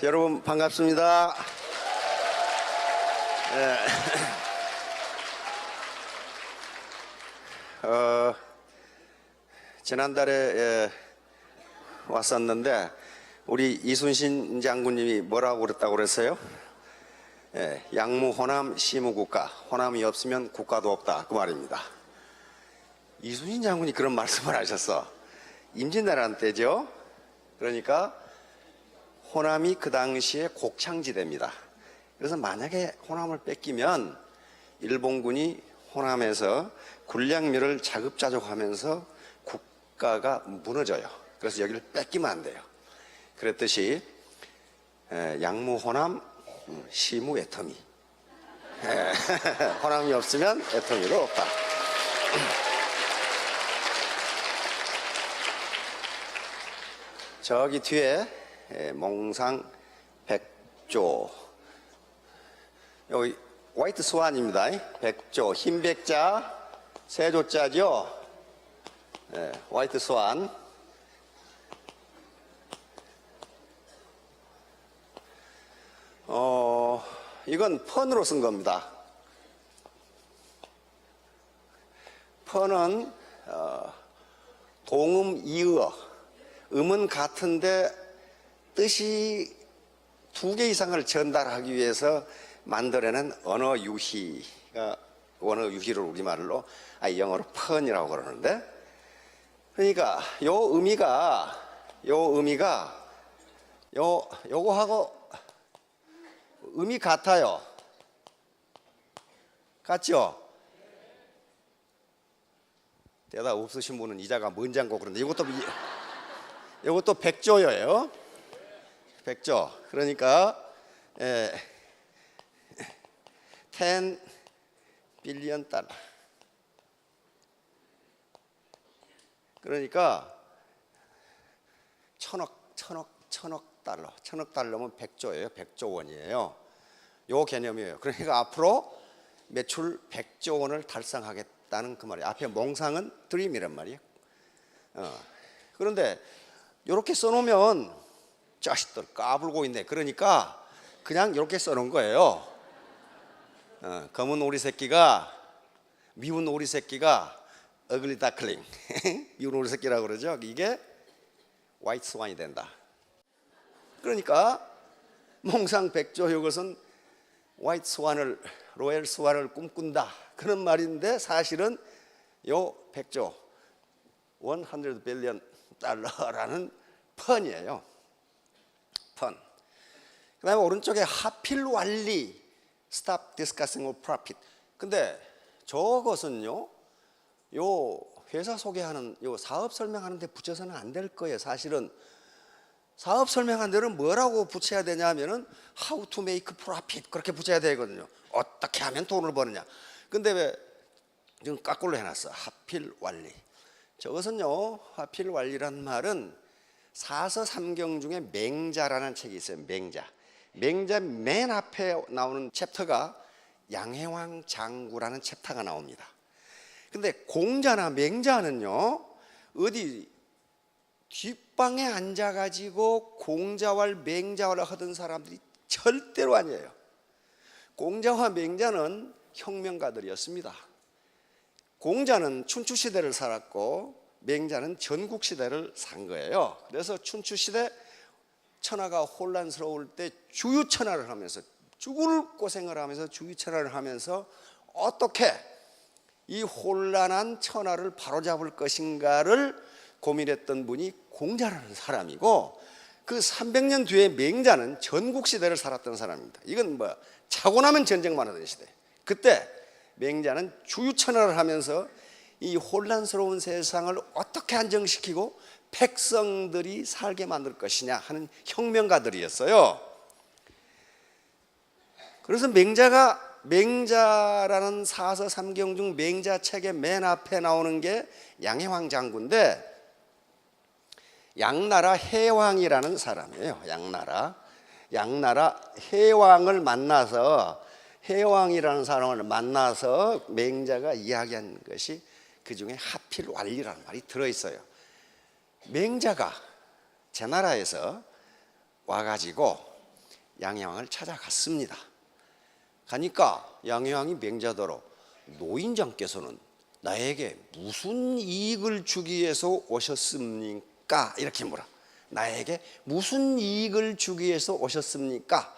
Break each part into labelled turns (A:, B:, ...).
A: 여러분 반갑습니다. 예. 지난달에 왔었는데 우리 이순신 장군님이 뭐라고 그랬다고 그랬어요? 양무 호남 시무국가, 호남이 없으면 국가도 없다, 그 말입니다. 이순신 장군이 그런 말씀을 하셨어. 임진왜란 때죠. 그러니까 호남이 그 당시에 곡창지대입니다. 그래서 만약에 호남을 뺏기면 일본군이 호남에서 군량미를 자급자족하면서 국가가 무너져요. 그래서 여기를 뺏기면 안 돼요. 그랬듯이 양무 호남 시무 애터미. 호남이 없으면 애터미도 없다. 저기 뒤에 몽상 백조, 여기 화이트 스완입니다. 백조, 흰 백자, 세조자죠. 화이트 스완. 이건 펀으로 쓴 겁니다. 펀은 동음 이어, 음은 같은데 뜻이 두 개 이상을 전달하기 위해서 만들어낸 언어 유희가, 언어 유희를 우리말로 영어로 펀이라고 그러는데, 그러니까 요거하고 음이 같아요. 같죠? 대답 없으신 분은 이자가 뭔지 않고 그런데 이것도 백조예요. 백조. 그러니까 10 빌리언 달러. 그러니까 천억 달러. 천억 달러면 백조예요. 백조 원이에요. 요 개념이에요. 그러니까 앞으로 매출 100조 원을 달성하겠다는 그 말이에요. 앞에 몽상은 드림이란 말이에요. 그런데 이렇게 써놓으면 자식들 까불고 있네. 그러니까 그냥 이렇게 써놓은 거예요. 검은 오리 새끼가, 미운 오리 새끼가 어글리 다클링 미운 오리 새끼라고 그러죠. 이게 화이트 스완이 된다. 그러니까 몽상 백조, 이것은 화이트 스완을, 로얄 스완을 꿈꾼다, 그런 말인데 사실은 요 백조 100 빌리언 달러라는 펀이에요. 펀. 그 다음에 오른쪽에 하필 완리, stop discussing of profit. 근데 저것은요, 요 회사 소개하는, 요 사업 설명하는 데 붙여서는 안 될 거예요. 사실은 사업 설명하는 데는 뭐라고 붙여야 되냐 하면은 how to make profit, 그렇게 붙여야 되거든요. 어떻게 하면 돈을 버느냐. 근데 왜 지금 까꿀로 해놨어? 하필 완리. 저것은요, 하필 완리란 말은 사서삼경 중에 맹자라는 책이 있어요. 맹자 맨 앞에 나오는 챕터가 양해왕 장구라는 챕터가 나옵니다. 근데 공자나 맹자는요, 어디 뒷방에 앉아가지고 공자와 맹자와 하던 사람들이 절대로 아니에요. 공자와 맹자는 혁명가들이었습니다. 공자는 춘추시대를 살았고 맹자는 전국시대를 산 거예요. 그래서 춘추시대 천하가 혼란스러울 때 주유천하를 하면서, 죽을 고생을 하면서 주유천하를 하면서 어떻게 이 혼란한 천하를 바로잡을 것인가를 고민했던 분이 공자라는 사람이고, 그 300년 뒤에 맹자는 전국시대를 살았던 사람입니다. 이건 뭐 자고 나면 전쟁만 하던 시대. 그때 맹자는 주유천하를 하면서 이 혼란스러운 세상을 어떻게 안정시키고 백성들이 살게 만들 것이냐 하는 혁명가들이었어요. 그래서 맹자라는 사서삼경 중 맹자 책의 맨 앞에 나오는 게 양해왕 장군인데, 양나라 해왕이라는 사람이에요. 양나라 해왕을 만나서, 해왕이라는 사람을 만나서 맹자가 이야기한 것이 그 중에 하필 완리라는 말이 들어있어요. 맹자가 제 나라에서 와가지고 양해왕을 찾아갔습니다. 가니까 양해왕이 맹자더러 노인장께서는 나에게 무슨 이익을 주기 위해서 오셨습니까? 이렇게 물어. 나에게 무슨 이익을 주기 위해서 오셨습니까?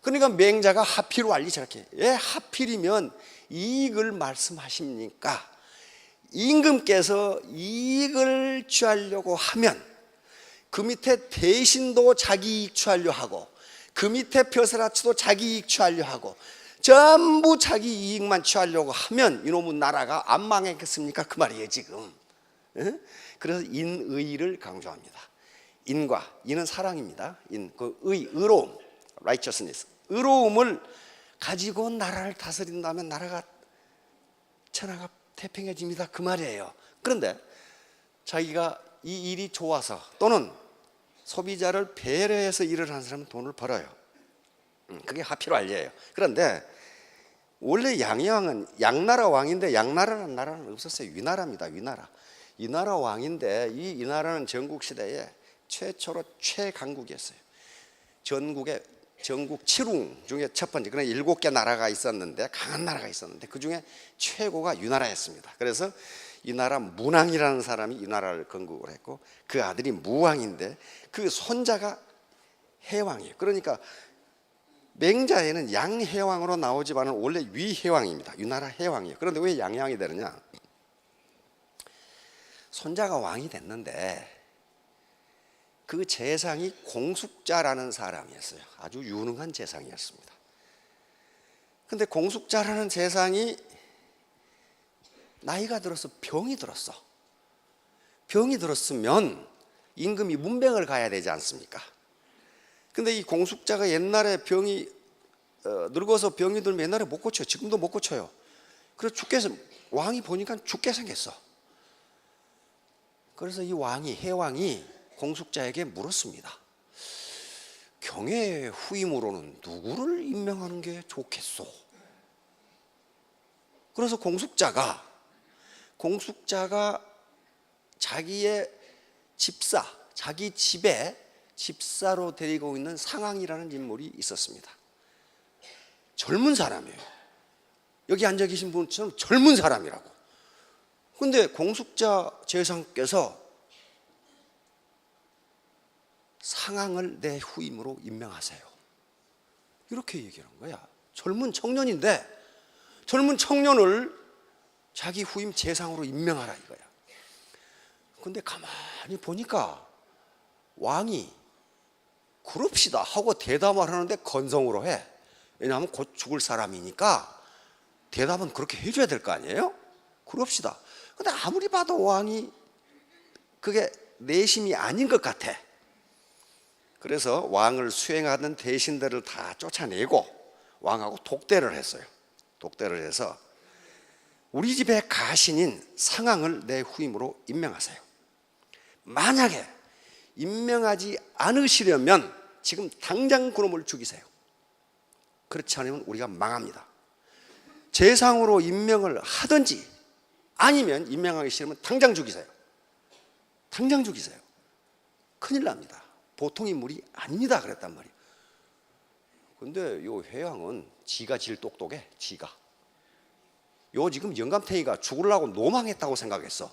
A: 그러니까 맹자가 하필 완리 저렇게, 왜 하필이면 이익을 말씀하십니까? 임금께서 이익을 취하려고 하면 그 밑에 대신도 자기 이익 취하려 하고 그 밑에 벼슬아치도 자기 이익 취하려 하고 전부 자기 이익만 취하려고 하면 이놈의 나라가 안 망했겠습니까? 그 말이에요 지금. 그래서 인의를 강조합니다. 인은 사랑입니다. 그 의로움, righteousness, 의로움을 가지고 나라를 다스린다면 나라가 천하가 태평해집니다. 그 말이에요. 그런데 자기가 이 일이 좋아서 또는 소비자를 배려해서 일을 하는 사람은 돈을 벌어요. 그게 하필완리예요. 그런데 원래 양해왕은 양나라 왕인데 양나라라는 나라는 없었어요. 위나라입니다. 위나라. 이나라 왕인데 이 나라는 전국시대에 최초로 최강국이었어요. 전국 7웅 중에 첫 번째, 그런 7개 나라가 있었는데 강한 나라가 있었는데 그 중에 최고가 유나라였습니다. 그래서 이 나라 문왕이라는 사람이 이 나라를 건국을 했고 그 아들이 무왕인데 그 손자가 해왕이에요. 그러니까 맹자에는 양해왕으로 나오지만은 원래 위해왕입니다. 유나라 해왕이에요. 그런데 왜 양해왕이 되느냐? 손자가 왕이 됐는데 그 재상이 공숙자라는 사람이었어요. 아주 유능한 재상이었습니다. 근데 공숙자라는 재상이 나이가 들어서 병이 들었어. 병이 들었으면 임금이 문병을 가야 되지 않습니까? 근데 이 공숙자가 옛날에 병이 늙어서 병이 들면 옛날에 못 고쳐요. 지금도 못 고쳐요. 그래서 왕이 보니까 죽게 생겼어. 그래서 이 해왕이 공숙자에게 물었습니다. 경의 후임으로는 누구를 임명하는 게 좋겠소? 그래서 공숙자가 자기의 집사, 자기 집에 집사로 데리고 있는 상왕이라는 인물이 있었습니다. 젊은 사람이에요. 여기 앉아 계신 분처럼 젊은 사람이라고. 근데 공숙자 재상께서 상왕을 내 후임으로 임명하세요. 이렇게 얘기하는 거야. 젊은 청년인데 젊은 청년을 자기 후임 재상으로 임명하라 이거야. 근데 가만히 보니까 왕이 그럽시다 하고 대답을 하는데 건성으로 해. 왜냐하면 곧 죽을 사람이니까 대답은 그렇게 해줘야 될 거 아니에요? 그럽시다. 근데 아무리 봐도 왕이 그게 내심이 아닌 것 같아. 그래서 왕을 수행하던 대신들을 다 쫓아내고 왕하고 독대를 했어요. 독대를 해서 우리 집의 가신인 상왕을 내 후임으로 임명하세요. 만약에 임명하지 않으시려면 지금 당장 그놈을 죽이세요. 그렇지 않으면 우리가 망합니다. 재상으로 임명을 하든지 아니면 임명하기 싫으면 당장 죽이세요. 당장 죽이세요. 큰일 납니다. 보통 인물이 아닙니다. 그랬단 말이에요. 근데 요 회왕은 지가 제일 똑똑해. 지가. 요 지금 영감탱이가 죽으려고 노망했다고 생각했어.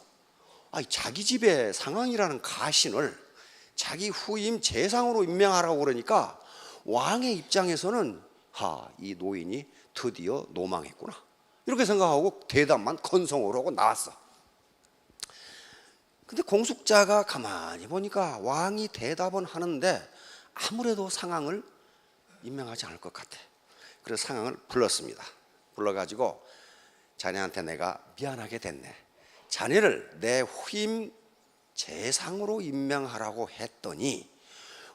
A: 아니, 자기 집에 상왕이라는 가신을 자기 후임 재상으로 임명하라고 그러니까 왕의 입장에서는 이 노인이 드디어 노망했구나 이렇게 생각하고 대답만 건성으로 하고 나왔어. 근데 공숙자가 가만히 보니까 왕이 대답은 하는데 아무래도 상왕을 임명하지 않을 것 같아. 그래서 상왕을 불렀습니다. 불러가지고 자네한테 내가 미안하게 됐네. 자네를 내 후임 재상으로 임명하라고 했더니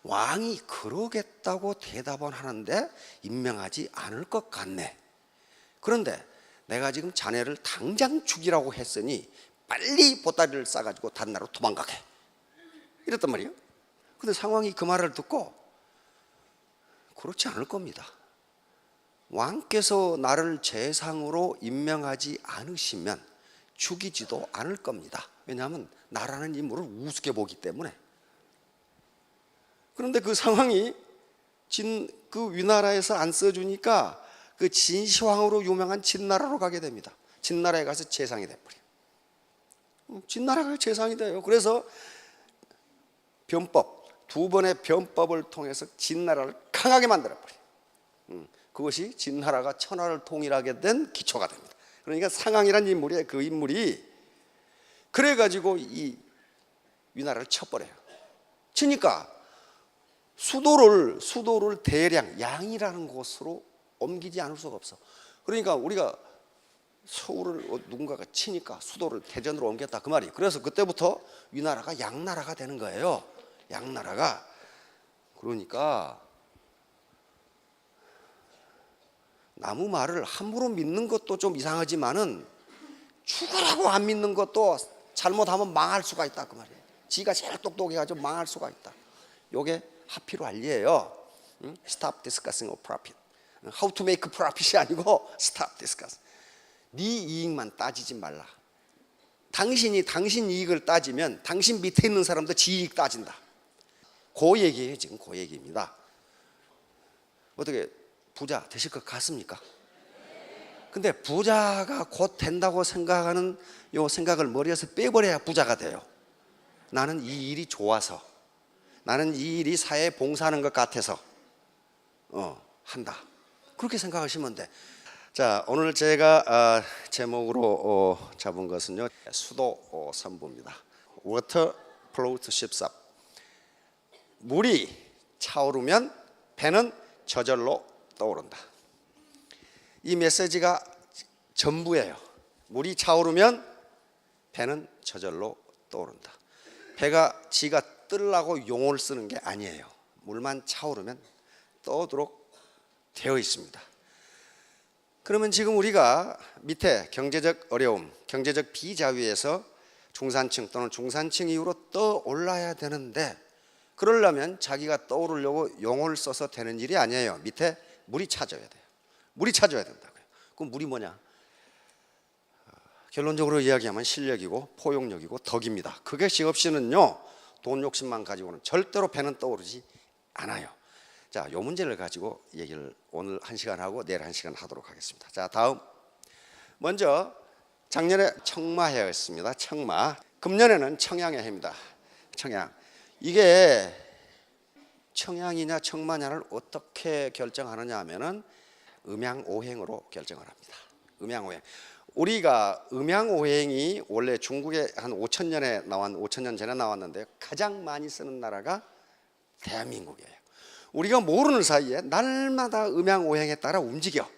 A: 왕이 그러겠다고 대답은 하는데 임명하지 않을 것 같네. 그런데 내가 지금 자네를 당장 죽이라고 했으니 빨리 보따리를 싸가지고 다른 나라로 도망가게 이랬단 말이에요. 근데 상황이 그 말을 듣고 그렇지 않을 겁니다. 왕께서 나를 재상으로 임명하지 않으시면 죽이지도 않을 겁니다. 왜냐하면 나라는 인물을 우습게 보기 때문에. 그런데 그 상황이 그 위나라에서 안 써주니까 그 진시황으로 유명한 진나라로 가게 됩니다. 진나라에 가서 재상이 돼버려요. 진나라가 재상이 돼요. 그래서 변법, 두 번의 변법을 통해서 진나라를 강하게 만들어버려요. 그것이 진나라가 천하를 통일하게 된 기초가 됩니다. 그러니까 상황이라는 인물이에요. 그 인물이 그래가지고 이 위나라를 쳐버려요. 치니까 수도를 대량 양이라는 곳으로 옮기지 않을 수가 없어. 그러니까 우리가 서울을 누군가가 치니까 수도를 대전으로 옮겼다 그 말이에요. 그래서 그때부터 위나라가 양나라가 되는 거예요. 양나라가. 그러니까 나무 말을 함부로 믿는 것도 좀 이상하지만은 죽으라고 안 믿는 것도 잘못하면 망할 수가 있다 그 말이에요. 지가 제일 똑똑해가지고 망할 수가 있다. 요게 하피로 알리예요. Stop discussing of profit. How to make profit이 아니고 Stop discuss. 네 이익만 따지지 말라. 당신 이익을 따지면 당신 밑에 있는 사람도 지 이익 따진다. 그 얘기예요. 지금 그 얘기입니다. 어떻게 부자 되실 것 같습니까? 근데 부자가 곧 된다고 생각하는 요 생각을 머리에서 빼버려야 부자가 돼요. 나는 이 일이 좋아서, 나는 이 일이 사회에 봉사하는 것 같아서 한다. 그렇게 생각하시면 돼. 자, 오늘 제가 제목으로 잡은 것은요, 수도 선부입니다. Water floats ships up. 물이 차오르면 배는 저절로 떠오른다. 이 메시지가 전부예요. 물이 차오르면 배는 저절로 떠오른다. 배가 지가 뜨려고 용을 쓰는 게 아니에요. 물만 차오르면 떠오르도록 되어 있습니다. 그러면 지금 우리가 밑에 경제적 어려움, 경제적 비자유에서 중산층 또는 중산층 이후로 떠올라야 되는데, 그러려면 자기가 떠오르려고 용을 써서 되는 일이 아니에요. 밑에 물이 찾아야 돼요. 물이 찾아야 된다고요. 그럼 물이 뭐냐? 결론적으로 이야기하면 실력이고 포용력이고 덕입니다. 그것이 없이는요, 돈 욕심만 가지고는 절대로 배는 떠오르지 않아요. 자, 요 문제를 가지고 얘기를 오늘 1시간 하고 내일 1시간 하도록 하겠습니다. 자, 다음. 먼저 작년에 청마해였습니다. 청마. 금년에는 청양의 해입니다. 청양. 이게 청양이냐 청마냐를 어떻게 결정하느냐 하면은 음양오행으로 결정을 합니다. 음양오행. 우리가 음양오행이 원래 중국에 한 5천 년 전에 나왔는데 가장 많이 쓰는 나라가 대한민국이에요. 우리가 모르는 사이에 날마다 음양오행에 따라 움직여.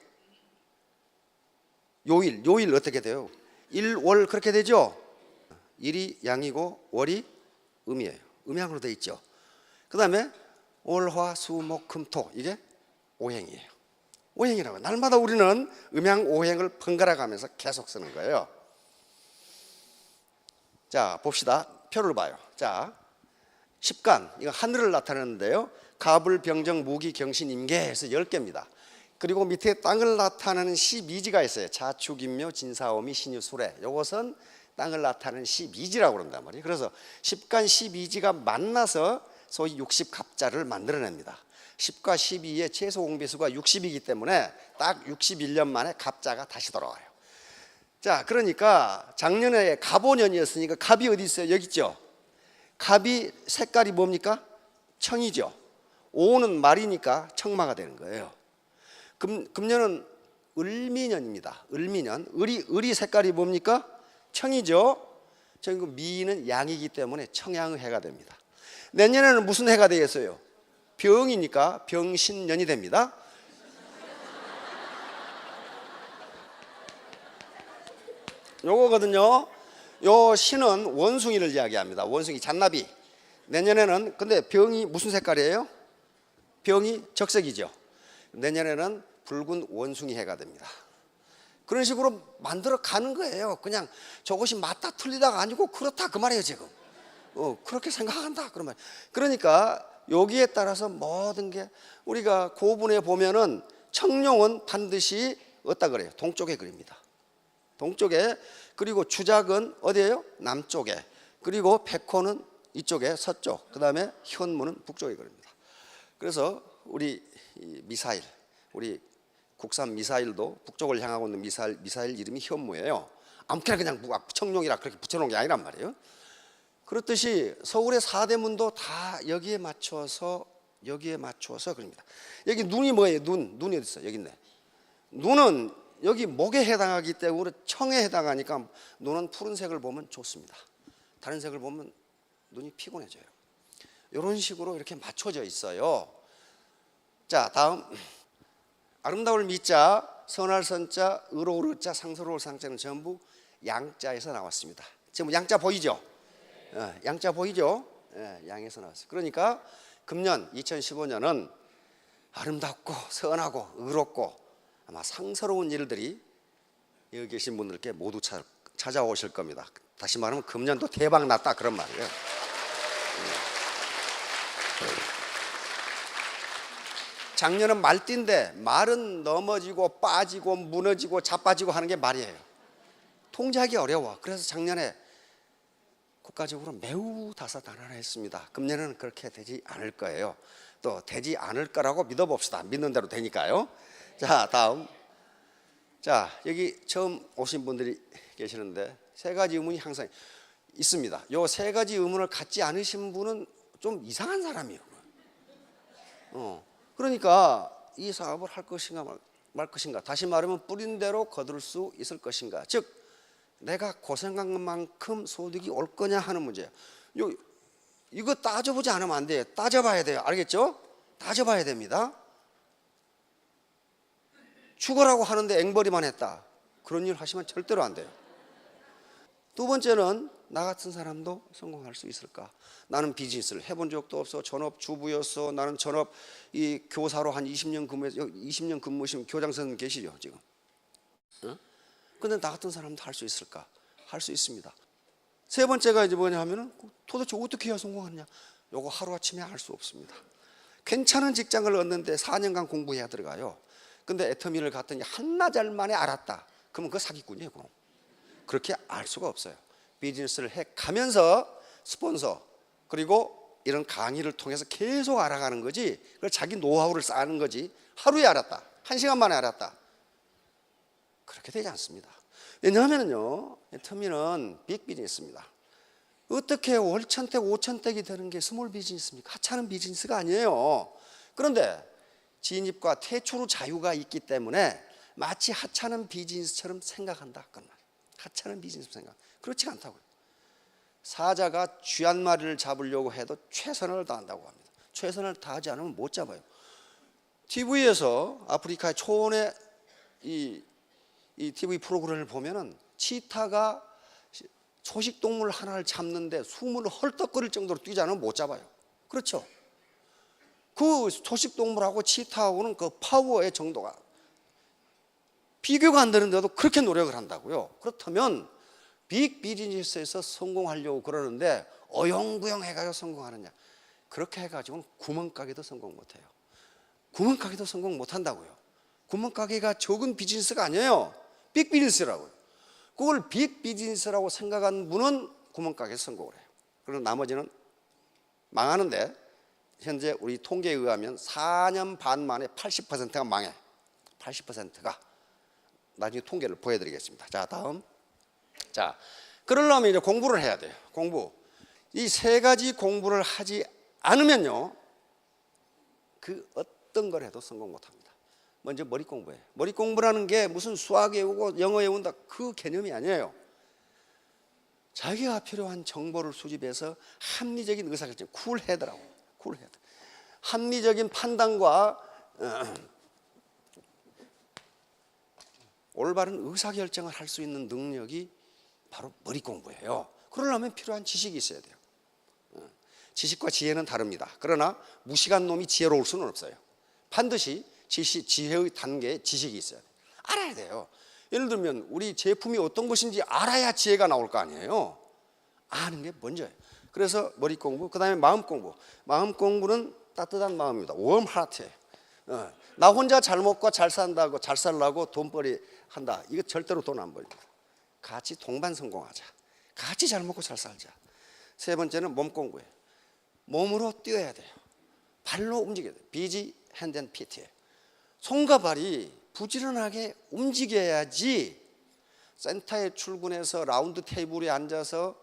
A: 요일 어떻게 돼요? 일월 그렇게 되죠? 일이 양이고 월이 음이에요. 음양으로 되어 있죠. 그 다음에 월화수목금토, 이게 오행이에요. 오행이라고. 날마다 우리는 음양오행을 번갈아 가면서 계속 쓰는 거예요. 자, 봅시다. 표를 봐요. 자, 십간, 이거 하늘을 나타내는데요. 가불병정 무기경신 임계해서 10개입니다. 그리고 밑에 땅을 나타내는 12지가 있어요. 자축인묘 진사오미 신유술해. 이것은 땅을 나타내는 12지라고 그런단 말이에요. 그래서 십간 12지가 만나서 소위 60갑자를 만들어냅니다. 10과 12의 최소 공배수가 60이기 때문에 딱 61년 만에 갑자가 다시 돌아와요. 자, 그러니까 작년에 갑오년이었으니까 갑이 어디 있어요? 여기 있죠. 갑이 색깔이 뭡니까? 청이죠. 오는 말이니까 청마가 되는 거예요. 금년은 을미년입니다. 을미년. 을이 색깔이 뭡니까? 청이죠. 미는 양이기 때문에 청양의 해가 됩니다. 내년에는 무슨 해가 되겠어요? 병이니까 병신년이 됩니다. 요거거든요. 요 신은 원숭이를 이야기합니다. 원숭이, 잔나비. 내년에는 근데 병이 무슨 색깔이에요? 병이 적색이죠. 내년에는 붉은 원숭이 해가 됩니다. 그런 식으로 만들어 가는 거예요. 그냥 저것이 맞다 틀리다가 아니고 그렇다 그 말이에요 지금. 그렇게 생각한다 그런 말. 그러니까 여기에 따라서 모든 게 우리가 고분에 보면은 청룡은 반드시 어디다 그래요? 동쪽에 그립니다. 동쪽에. 그리고 주작은 어디예요? 남쪽에. 그리고 백호는 이쪽에 서쪽. 그 다음에 현무는 북쪽에 그립니다. 그래서 우리 이 미사일, 우리 국산 미사일도 북쪽을 향하고 있는 미사일 이름이 현무예요. 아무렇게나 그냥 청룡이라 그렇게 붙여놓은 게 아니란 말이에요. 그렇듯이 서울의 사대문도 다 여기에 맞춰서 그럽니다. 여기 눈이 뭐예요? 눈이 어디 있어? 여기 있네. 눈은 여기 목에 해당하기 때문에 청에 해당하니까 눈은 푸른색을 보면 좋습니다. 다른 색을 보면 눈이 피곤해져요. 이런 식으로 이렇게 맞춰져 있어요. 자, 다음 아름다울 미자, 선할 선자, 의로울 의자, 상서로울 상자는 전부 양자에서 나왔습니다. 지금 양자 보이죠? 양자 보이죠? 양에서 나왔어요. 그러니까 금년 2015년은 아름답고 선하고 의롭고 아마 상서로운 일들이 여기 계신 분들께 모두 찾아오실 겁니다. 다시 말하면 금년도 대박 났다 그런 말이에요. 작년은 말띠인데 말은 넘어지고 빠지고 무너지고 자빠지고 하는 게 말이에요. 통제하기 어려워. 그래서 작년에 국가적으로 매우 다사다난했습니다. 금년에는 그렇게 되지 않을 거예요. 또 되지 않을 거라고 믿어봅시다. 믿는 대로 되니까요. 자, 다음. 자, 여기 처음 오신 분들이 계시는데 세 가지 의문이 항상 있습니다. 요 세 가지 의문을 갖지 않으신 분은 좀 이상한 사람이에요. 그러니까 이 사업을 할 것인가 말 것인가, 다시 말하면 뿌린 대로 거둘 수 있을 것인가, 즉 내가 고생한 만큼 소득이 올 거냐 하는 문제예요. 이거 따져보지 않으면 안 돼요. 따져봐야 돼요. 알겠죠? 따져봐야 됩니다. 죽으라고 하는데 앵벌이만 했다, 그런 일 하시면 절대로 안 돼요. 두 번째는 나 같은 사람도 성공할 수 있을까? 나는 비즈니스를 해본 적도 없어. 전업주부였어. 나는 전업 이 교사로 한 20년 근무해서 20년 근무하시면 교장 선생님 계시죠 지금? 근데 나 같은 사람도 할 수 있을까? 할 수 있습니다. 세 번째가 이제 뭐냐 하면은 도대체 어떻게 해야 성공하느냐? 요거 하루아침에 알 수 없습니다. 괜찮은 직장을 얻는데 4년간 공부해야 들어가요. 근데 애터미를 갔더니 한나절 만에 알았다. 그러면 그거 사기꾼이에요. 그럼. 그렇게 알 수가 없어요. 비즈니스를 해 가면서 스폰서 그리고 이런 강의를 통해서 계속 알아가는 거지, 그걸 자기 노하우를 쌓는 거지 하루에 알았다, 1시간 만에 알았다, 그렇게 되지 않습니다. 왜냐하면요, 애터미는 빅 비즈니스입니다. 어떻게 월천택 오천택이 되는 게 스몰 비즈니스입니까? 하찮은 비즈니스가 아니에요. 그런데 진입과 퇴출 후 자유가 있기 때문에 마치 하찮은 비즈니스처럼 생각한다. 하찮은 비즈니스 생각. 그렇지 않다고요. 사자가 쥐 한 마리를 잡으려고 해도 최선을 다한다고 합니다. 최선을 다하지 않으면 못 잡아요. TV에서 아프리카의 초원의 이 TV 프로그램을 보면은 치타가 초식동물 하나를 잡는데 숨을 헐떡거릴 정도로 뛰지 않으면 못 잡아요. 그렇죠? 그 초식동물하고 치타하고는 그 파워의 정도가 비교가 안 되는데도 그렇게 노력을 한다고요. 그렇다면 빅 비즈니스에서 성공하려고 그러는데 어영부영 해가지고 성공하느냐? 그렇게 해가지고는 구멍가게도 성공 못해요. 구멍가게도 성공 못한다고요. 구멍가게가 적은 비즈니스가 아니에요. 빅 비즈니스라고요. 그걸 빅 비즈니스라고 생각한 분은 구멍가게에서 성공을 해요. 그리고 나머지는 망하는데, 현재 우리 통계에 의하면 4년 반 만에 80%가 망해. 80%가. 나중에 통계를 보여드리겠습니다. 자, 다음. 자, 그러려면 이제 공부를 해야 돼요. 공부. 이 세 가지 공부를 하지 않으면요, 그 어떤 걸 해도 성공 못합니다. 먼저 머리 공부예요. 머리 공부라는 게 무슨 수학 외우고 영어 외운다 그 개념이 아니에요. 자기가 필요한 정보를 수집해서 합리적인 의사결정, 쿨헤드라고. 쿨헤드. 합리적인 판단과 올바른 의사결정을 할 수 있는 능력이 바로 머리 공부예요. 그러려면 필요한 지식이 있어야 돼요. 지식과 지혜는 다릅니다. 그러나 무식한 놈이 지혜로울 수는 없어요. 반드시 지혜의 단계에 지식이 있어야 돼요. 알아야 돼요. 예를 들면 우리 제품이 어떤 것인지 알아야 지혜가 나올 거 아니에요. 아는 게 먼저예요. 그래서 머리 공부, 그 다음에 마음 공부. 마음 공부는 따뜻한 마음입니다. 웜 하트예요. 나 혼자 잘 먹고 잘 산다고, 잘 살라고 돈벌이 한다, 이거 절대로 돈 안 벌립니다. 같이 동반 성공하자. 같이 잘 먹고 잘 살자. 세 번째는 몸 공부예요. 몸으로 뛰어야 돼요. 발로 움직여야 돼요. 핸드 앤 피트예요. 손과 발이 부지런하게 움직여야지 센터에 출근해서 라운드 테이블에 앉아서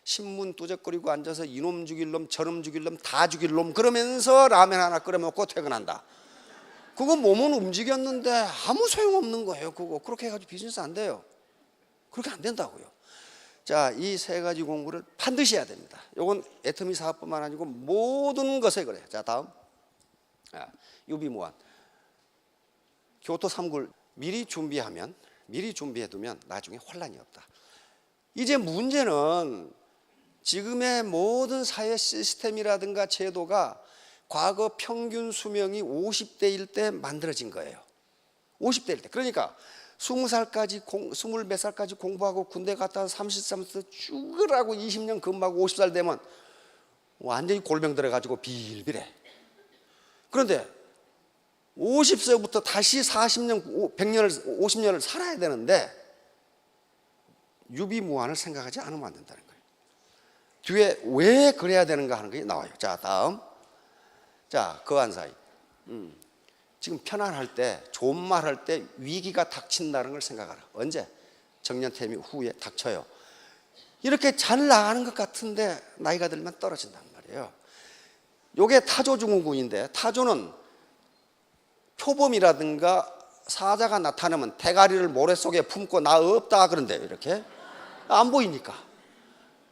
A: 신문 뚜적거리고 앉아서 이놈 죽일 놈 저놈 죽일 놈 다 죽일 놈 그러면서 라면 하나 끓여 먹고 퇴근한다. 그거 몸은 움직였는데 아무 소용없는 거예요. 그거 그렇게 해가지고 비즈니스 안 돼요. 그렇게 안 된다고요. 자, 이 세 가지 공부를 반드시 해야 됩니다. 이건 애터미 사업뿐만 아니고 모든 것에 그래요. 자, 다음 유비무한. 교토 3굴 미리 준비해두면 나중에 혼란이 없다. 이제 문제는 지금의 모든 사회 시스템이라든가 제도가 과거 평균 수명이 50대일 때 만들어진 거예요. 50대일 때. 그러니까 20살까지 20몇 살까지 공부하고 군대 갔다 와서 33세 죽으라고 20년 근무하고 50살 되면 완전히 골병 들어가지고 빌빌해. 그런데 50세부터 다시 40년, 100년을, 50년을 살아야 되는데 유비무한을 생각하지 않으면 안 된다는 거예요. 뒤에 왜 그래야 되는가 하는 게 나와요. 자, 다음. 자, 거한 사이. 지금 편안할 때, 좋은 말 할 때 위기가 닥친다는 걸 생각하라. 언제? 정년퇴임 후에 닥쳐요. 이렇게 잘 나가는 것 같은데 나이가 들면 떨어진단 말이에요. 요게 타조증후군인데, 타조는 표범이라든가 사자가 나타나면 대가리를 모래 속에 품고 나 없다 그런데 이렇게 안 보이니까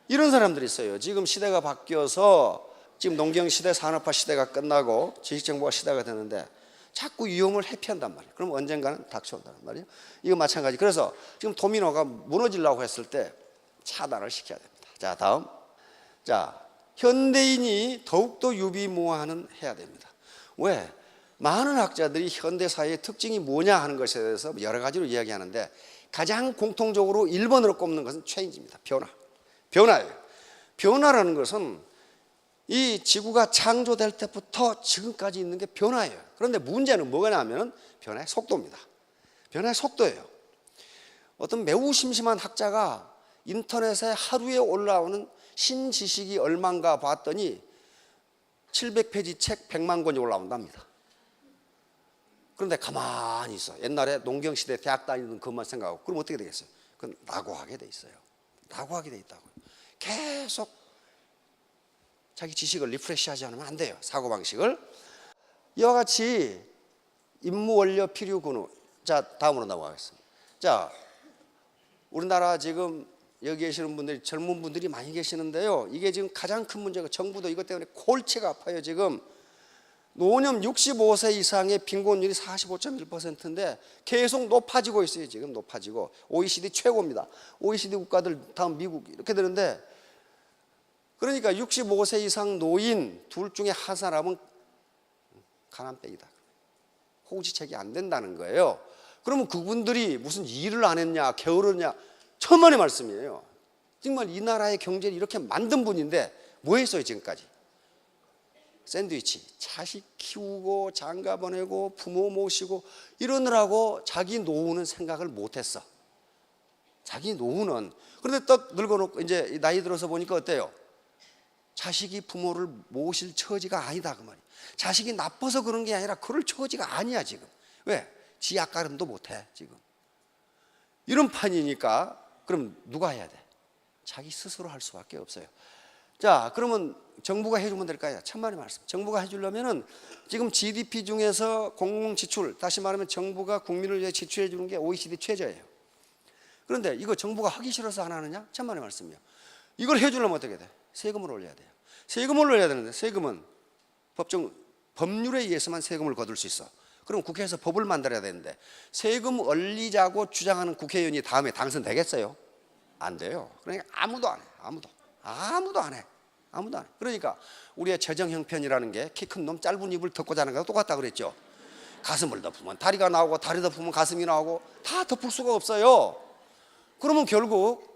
A: 이런 사람들이 있어요. 지금 시대가 바뀌어서 지금 농경시대 산업화 시대가 끝나고 지식정보화 시대가 되는데 자꾸 위험을 회피한단 말이에요. 그럼 언젠가는 닥쳐온다는 말이에요. 이거 마찬가지. 그래서 지금 도미노가 무너지려고 했을 때 차단을 시켜야 됩니다. 자, 다음. 자, 현대인이 더욱더 유비무환은 해야 됩니다. 왜? 많은 학자들이 현대사회의 특징이 뭐냐 하는 것에 대해서 여러 가지로 이야기하는데 가장 공통적으로 1번으로 꼽는 것은 체인지입니다. 변화예요. 변화라는 것은 이 지구가 창조될 때부터 지금까지 있는 게 변화예요. 그런데 문제는 뭐가 나면 변화의 속도입니다. 변화의 속도예요. 어떤 매우 심심한 학자가 인터넷에 하루에 올라오는 신지식이 얼마인가 봤더니 700페이지 책 100만 권이 올라온답니다. 그런데 가만히 있어. 옛날에 농경시대 대학 다니는 것만 생각하고 그럼 어떻게 되겠어요? 그건 낙오하게 돼 있어요. 낙오하게 돼 있다고요. 계속 자기 지식을 리프레시하지 않으면 안 돼요. 사고방식을. 이와 같이 임무원료 필요근우. 자, 다음으로 넘어가겠습니다. 자, 우리나라 지금 여기 계시는 분들이 젊은 분들이 많이 계시는데요. 이게 지금 가장 큰 문제가 정부도 이것 때문에 골치가 아파요. 지금 노년 65세 이상의 빈곤율이 45.1%인데 계속 높아지고 있어요. 지금 높아지고 OECD 최고입니다. OECD 국가들 다음 미국 이렇게 되는데 그러니까 65세 이상 노인 둘 중에 한 사람은 가난뱅이다. 호지책이 안 된다는 거예요. 그러면 그분들이 무슨 일을 안 했냐 게으르냐 천만의 말씀이에요. 정말 이 나라의 경제를 이렇게 만든 분인데 뭐 했어요 지금까지? 샌드위치, 자식 키우고 장가 보내고 부모 모시고 이러느라고 자기 노후는 생각을 못했어. 자기 노후는. 그런데 또 늙어놓고 이제 나이 들어서 보니까 어때요? 자식이 부모를 모실 처지가 아니다 그 말이야. 자식이 나빠서 그런 게 아니라 그럴 처지가 아니야 지금. 왜? 지 앞가림도 못해 지금. 이런 판이니까 그럼 누가 해야 돼? 자기 스스로 할 수밖에 없어요. 자, 그러면 정부가 해주면 될까요? 천만의 말씀. 정부가 해주려면은 지금 GDP 중에서 공공지출, 다시 말하면 정부가 국민을 위해 지출해 주는 게 OECD 최저예요. 그런데 이거 정부가 하기 싫어서 안 하느냐? 천만의 말씀이요. 이걸 해주려면 어떻게 돼? 세금을 올려야 돼요. 세금을 올려야 되는데 세금은 법률에 의해서만 세금을 거둘 수 있어. 그럼 국회에서 법을 만들어야 되는데 세금 올리자고 주장하는 국회의원이 다음에 당선되겠어요? 안 돼요. 그러니까 아무도 안 해. 아무도 안 해. 그러니까 우리의 재정 형편이라는 게 키 큰 놈 짧은 입을 덮고 자는 거랑 똑같다 그랬죠. 가슴을 덮으면 다리가 나오고 다리 덮으면 가슴이 나오고 다 덮을 수가 없어요. 그러면 결국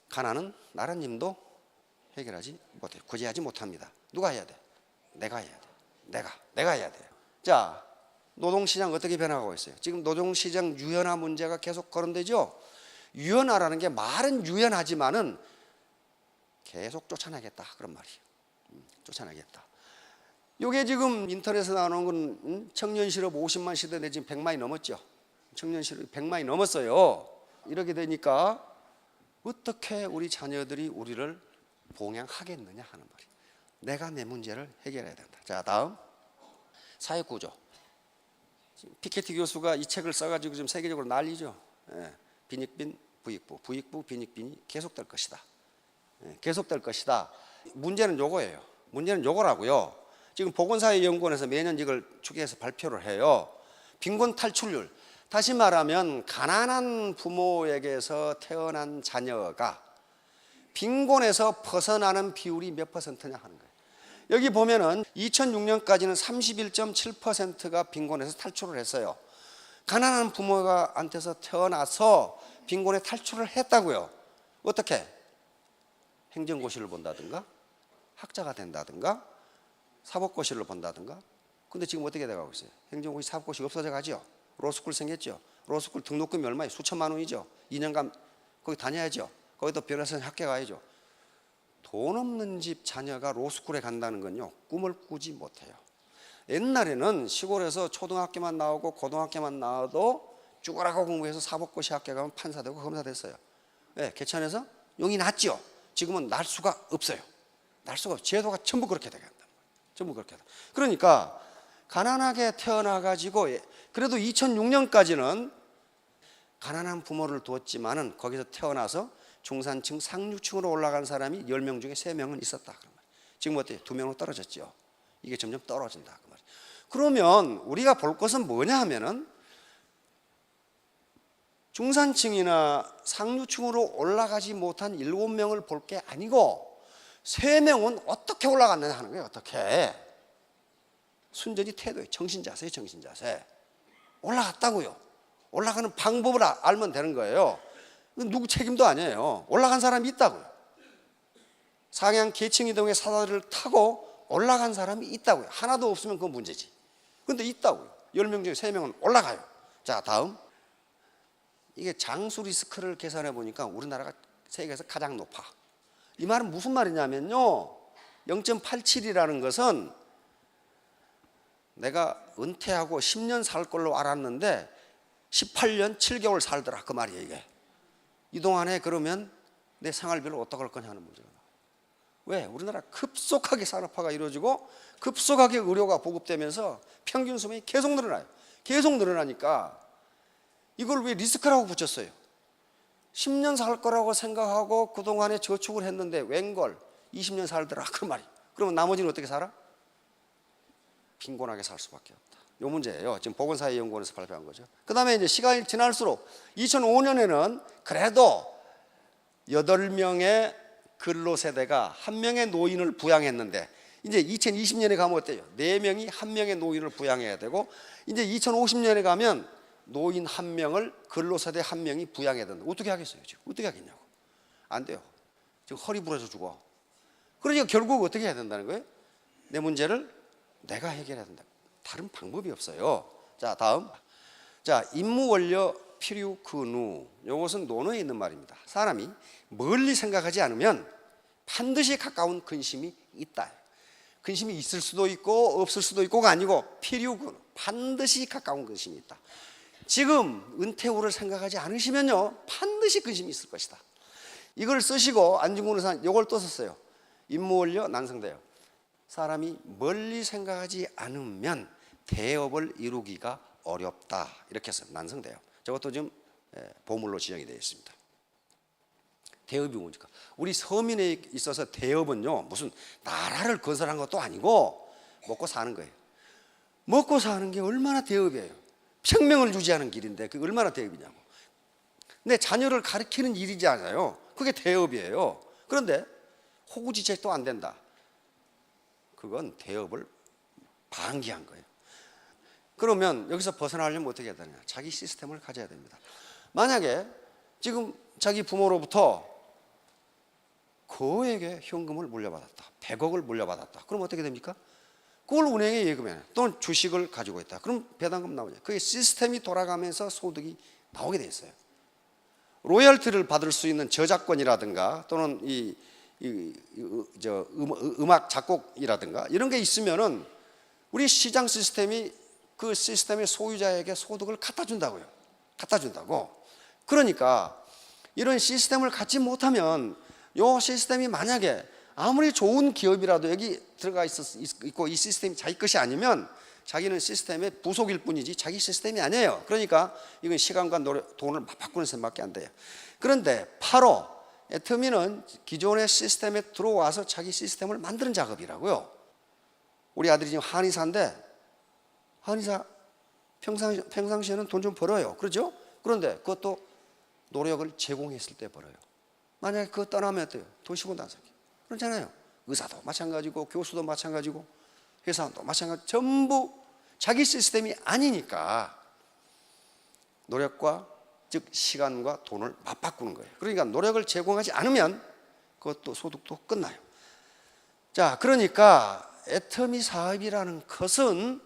A: 가난은 나라님도 해결하지 못해요. 구제하지 못합니다. 누가 해야 돼? 내가 해야 돼. 내가 해야 돼요. 자, 노동시장 어떻게 변화하고 있어요? 지금 노동시장 유연화 문제가 계속 거론되죠. 유연화라는 게 말은 유연하지만은 계속 쫓아내겠다 그런 말이에요. 쫓아내겠다. 요게 지금 인터넷에 나오는 건 청년 실업 50만 시대 내 지금 100만이 넘었죠. 청년 실업 100만이 넘었어요. 이렇게 되니까 어떻게 우리 자녀들이 우리를 봉양하겠느냐 하는 말이에요. 내가 내 문제를 해결해야 된다. 자, 다음 사회구조. 피케티 교수가 이 책을 써가지고 지금 세계적으로 난리죠. 예, 빈익빈, 부익부, 부익부, 빈익빈이 계속될 것이다. 예, 계속될 것이다. 문제는 요거예요. 문제는 요거라고요. 지금 보건사회연구원에서 매년 이걸 추계해서 발표를 해요. 빈곤 탈출률. 다시 말하면 가난한 부모에게서 태어난 자녀가 빈곤에서 벗어나는 비율이 몇 퍼센트냐 하는 거예요. 여기 보면은 2006년까지는 31.7%가 빈곤에서 탈출을 했어요. 가난한 부모한테서 태어나서 빈곤에 탈출을 했다고요. 어떻게? 행정고시를 본다든가 학자가 된다든가 사법고시를 본다든가. 근데 지금 어떻게 돼가고 있어요? 행정고시 사법고시 없어져 가죠. 로스쿨 생겼죠. 로스쿨 등록금이 얼마예요? 수천만 원이죠. 2년간 거기 다녀야죠. 거기도 변호사는 학교 가야죠. 돈 없는 집 자녀가 로스쿨에 간다는 건요, 꿈을 꾸지 못해요. 옛날에는 시골에서 초등학교만 나오고 고등학교만 나와도 죽어라고 공부해서 사법고시 학교 가면 판사 되고 검사 됐어요. 네, 개천에서 용이 났죠. 지금은 날 수가 없어요. 날 수가 없어요. 제도가 전부 그렇게 되겠다. 전부 그렇게 돼. 그러니까 가난하게 태어나가지고 그래도 2006년까지는 가난한 부모를 두었지만은 거기서 태어나서 중산층 상류층으로 올라간 사람이 10명 중에 3명은 있었다. 지금 어때요? 2명으로 떨어졌죠. 이게 점점 떨어진다. 그러면 우리가 볼 것은 뭐냐 하면은 중산층이나 상류층으로 올라가지 못한 7명을 볼 게 아니고 3명은 어떻게 올라갔느냐 하는 거예요. 어떻게? 순전히 태도에 정신자세에 정신자세. 올라갔다고요. 올라가는 방법을 알면 되는 거예요. 누구 책임도 아니에요. 올라간 사람이 있다고요. 상향 계층 이동의 사다리를 타고 올라간 사람이 있다고요. 하나도 없으면 그건 문제지. 그런데 있다고요. 10명 중에 3명은 올라가요. 자, 다음. 이게 장수 리스크를 계산해 보니까 우리나라가 세계에서 가장 높아. 이 말은 무슨 말이냐면요, 0.87이라는 것은 내가 은퇴하고 10년 살 걸로 알았는데 18년 7개월 살더라, 그 말이에요. 이게 이동안에 그러면 내 생활비를 어떻게 할 거냐 하는 문제가 나와요. 왜? 우리나라 급속하게 산업화가 이루어지고 급속하게 의료가 보급되면서 평균 수명이 계속 늘어나요. 계속 늘어나니까 이걸 왜 리스크라고 붙였어요? 10년 살 거라고 생각하고 그동안에 저축을 했는데 웬걸 20년 살더라, 그 말이. 그러면 나머지는 어떻게 살아? 빈곤하게 살 수밖에 없다. 이 문제예요. 지금 보건사회연구원에서 발표한 거죠. 그 다음에 이제 시간이 지날수록 2005년에는 그래도 8명의 근로세대가 1명의 노인을 부양했는데 이제 2020년에 가면 어때요? 4명이 1명의 노인을 부양해야 되고 이제 2050년에 가면 노인 1명을 근로세대 1명이 부양해야 된다. 어떻게 하겠어요? 지금 어떻게 하겠냐고. 안 돼요. 지금 허리 부러져 죽어. 그러니까 결국 어떻게 해야 된다는 거예요? 내 문제를 내가 해결해야 된다. 다른 방법이 없어요. 자, 다음. 자, 임무원료 필요 근우. 이것은 논어에 있는 말입니다. 사람이 멀리 생각하지 않으면 반드시 가까운 근심이 있다. 근심이 있을 수도 있고 없을 수도 있고가 아니고 필요 근우. 반드시 가까운 근심이 있다. 지금 은퇴 후를 생각하지 않으시면요, 반드시 근심이 있을 것이다. 이걸 쓰시고 안중근 의사 이걸 또 썼어요. 임무원료 난성대요. 사람이 멀리 생각하지 않으면 대업을 이루기가 어렵다. 이렇게 해서 난성대요. 저것도 지금 보물로 지정이 되어 있습니다. 대업이 뭡니까? 우리 서민에 있어서 대업은요, 무슨 나라를 건설한 것도 아니고 먹고 사는 거예요. 먹고 사는 게 얼마나 대업이에요. 생명을 유지하는 길인데 그게 얼마나 대업이냐고. 내 자녀를 가르치는 일이잖아요. 그게 대업이에요. 그런데 호구지책도 안 된다. 그건 대업을 방기한 거예요. 그러면 여기서 벗어나려면 어떻게 해야 되느냐? 자기 시스템을 가져야 됩니다. 만약에 지금 자기 부모로부터 거액의 현금을 물려받았다. 100억을 물려받았다. 그럼 어떻게 됩니까? 그걸 은행에 예금해. 또는 주식을 가지고 있다. 그럼 배당금 나오냐? 그게 시스템이 돌아가면서 소득이 나오게 돼 있어요. 로열티를 받을 수 있는 저작권이라든가 또는 음악 작곡이라든가 이런 게 있으면은 우리 시장 시스템이 그 시스템의 소유자에게 소득을 갖다 준다고요. 갖다 준다고. 그러니까 이런 시스템을 갖지 못하면 이 시스템이 만약에 아무리 좋은 기업이라도 여기 들어가 있고 이 시스템이 자기 것이 아니면 자기는 시스템의 부속일 뿐이지 자기 시스템이 아니에요. 그러니까 이건 시간과 돈을 바꾸는 셈밖에 안 돼요. 그런데 바로 애터미는 기존의 시스템에 들어와서 자기 시스템을 만드는 작업이라고요. 우리 아들이 지금 한의사인데 한의사 평상시에는 돈 좀 벌어요. 그렇죠? 그런데 그것도 노력을 제공했을 때 벌어요. 만약에 그거 떠나면 어때요? 도시고 나서 그렇잖아요. 의사도 마찬가지고 교수도 마찬가지고 회사도 마찬가지. 전부 자기 시스템이 아니니까 노력과 즉 시간과 돈을 맞바꾸는 거예요. 그러니까 노력을 제공하지 않으면 그것도 소득도 끝나요. 자, 그러니까 애터미 사업이라는 것은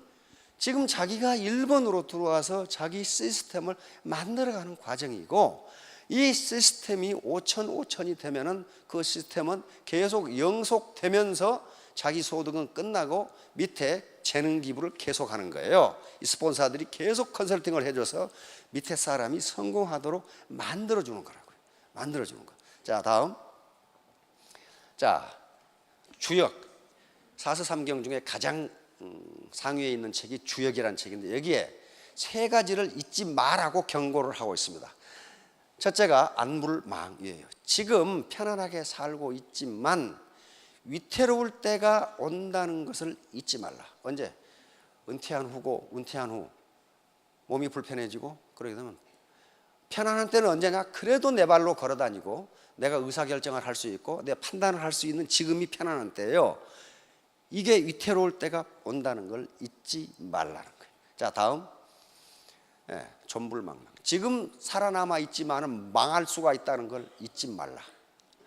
A: 지금 자기가 일본으로 들어와서 자기 시스템을 만들어가는 과정이고, 이 시스템이 5천이 되면은 그 시스템은 계속 영속되면서 자기 소득은 끝나고 밑에 재능 기부를 계속하는 거예요. 이 스폰서들이 계속 컨설팅을 해줘서 밑에 사람이 성공하도록 만들어주는 거라고요. 만들어주는 거. 자, 다음. 자, 주역. 사서삼경 중에 가장 상위에 있는 책이 주역이라는 책인데 여기에 세 가지를 잊지 말라고 경고를 하고 있습니다. 첫째가 안물망이에요. 지금 편안하게 살고 있지만 위태로울 때가 온다는 것을 잊지 말라. 언제? 은퇴한 후 몸이 불편해지고 그러게 되면 편안한 때는 언제냐? 그래도 내 발로 걸어 다니고 내가 의사결정을 할 수 있고 내 판단을 할 수 있는 지금이 편안한 때예요. 이게 위태로울 때가 온다는 걸 잊지 말라는 거예요. 자, 다음. 존불망망. 지금 살아남아 있지만 망할 수가 있다는 걸 잊지 말라.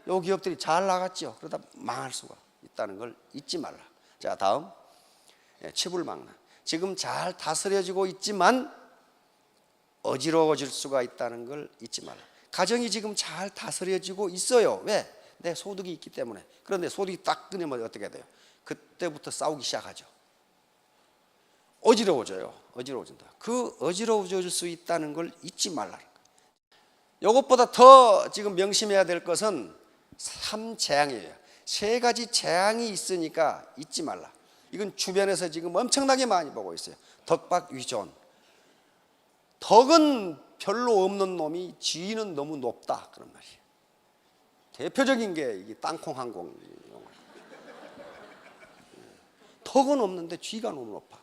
A: 요 기업들이 잘 나갔죠. 그러다 망할 수가 있다는 걸 잊지 말라. 자, 다음. 치불망란. 지금 잘 다스려지고 있지만 어지러워질 수가 있다는 걸 잊지 말라. 가정이 지금 잘 다스려지고 있어요. 왜? 내 소득이 있기 때문에. 그런데 소득이 딱 끊으면 어떻게 돼요? 그때부터 싸우기 시작하죠. 어지러워져요. 어지러워진다. 그 어지러워질 수 있다는 걸 잊지 말라는 거예요. 이것보다 더 지금 명심해야 될 것은 3재앙이에요. 세 가지 재앙이 있으니까 잊지 말라. 이건 주변에서 지금 엄청나게 많이 보고 있어요. 덕박위존. 덕은 별로 없는 놈이 지위는 너무 높다 그런 말이에요. 대표적인 게 이게 땅콩항공. 덕은 없는데 지위가 너무 높아.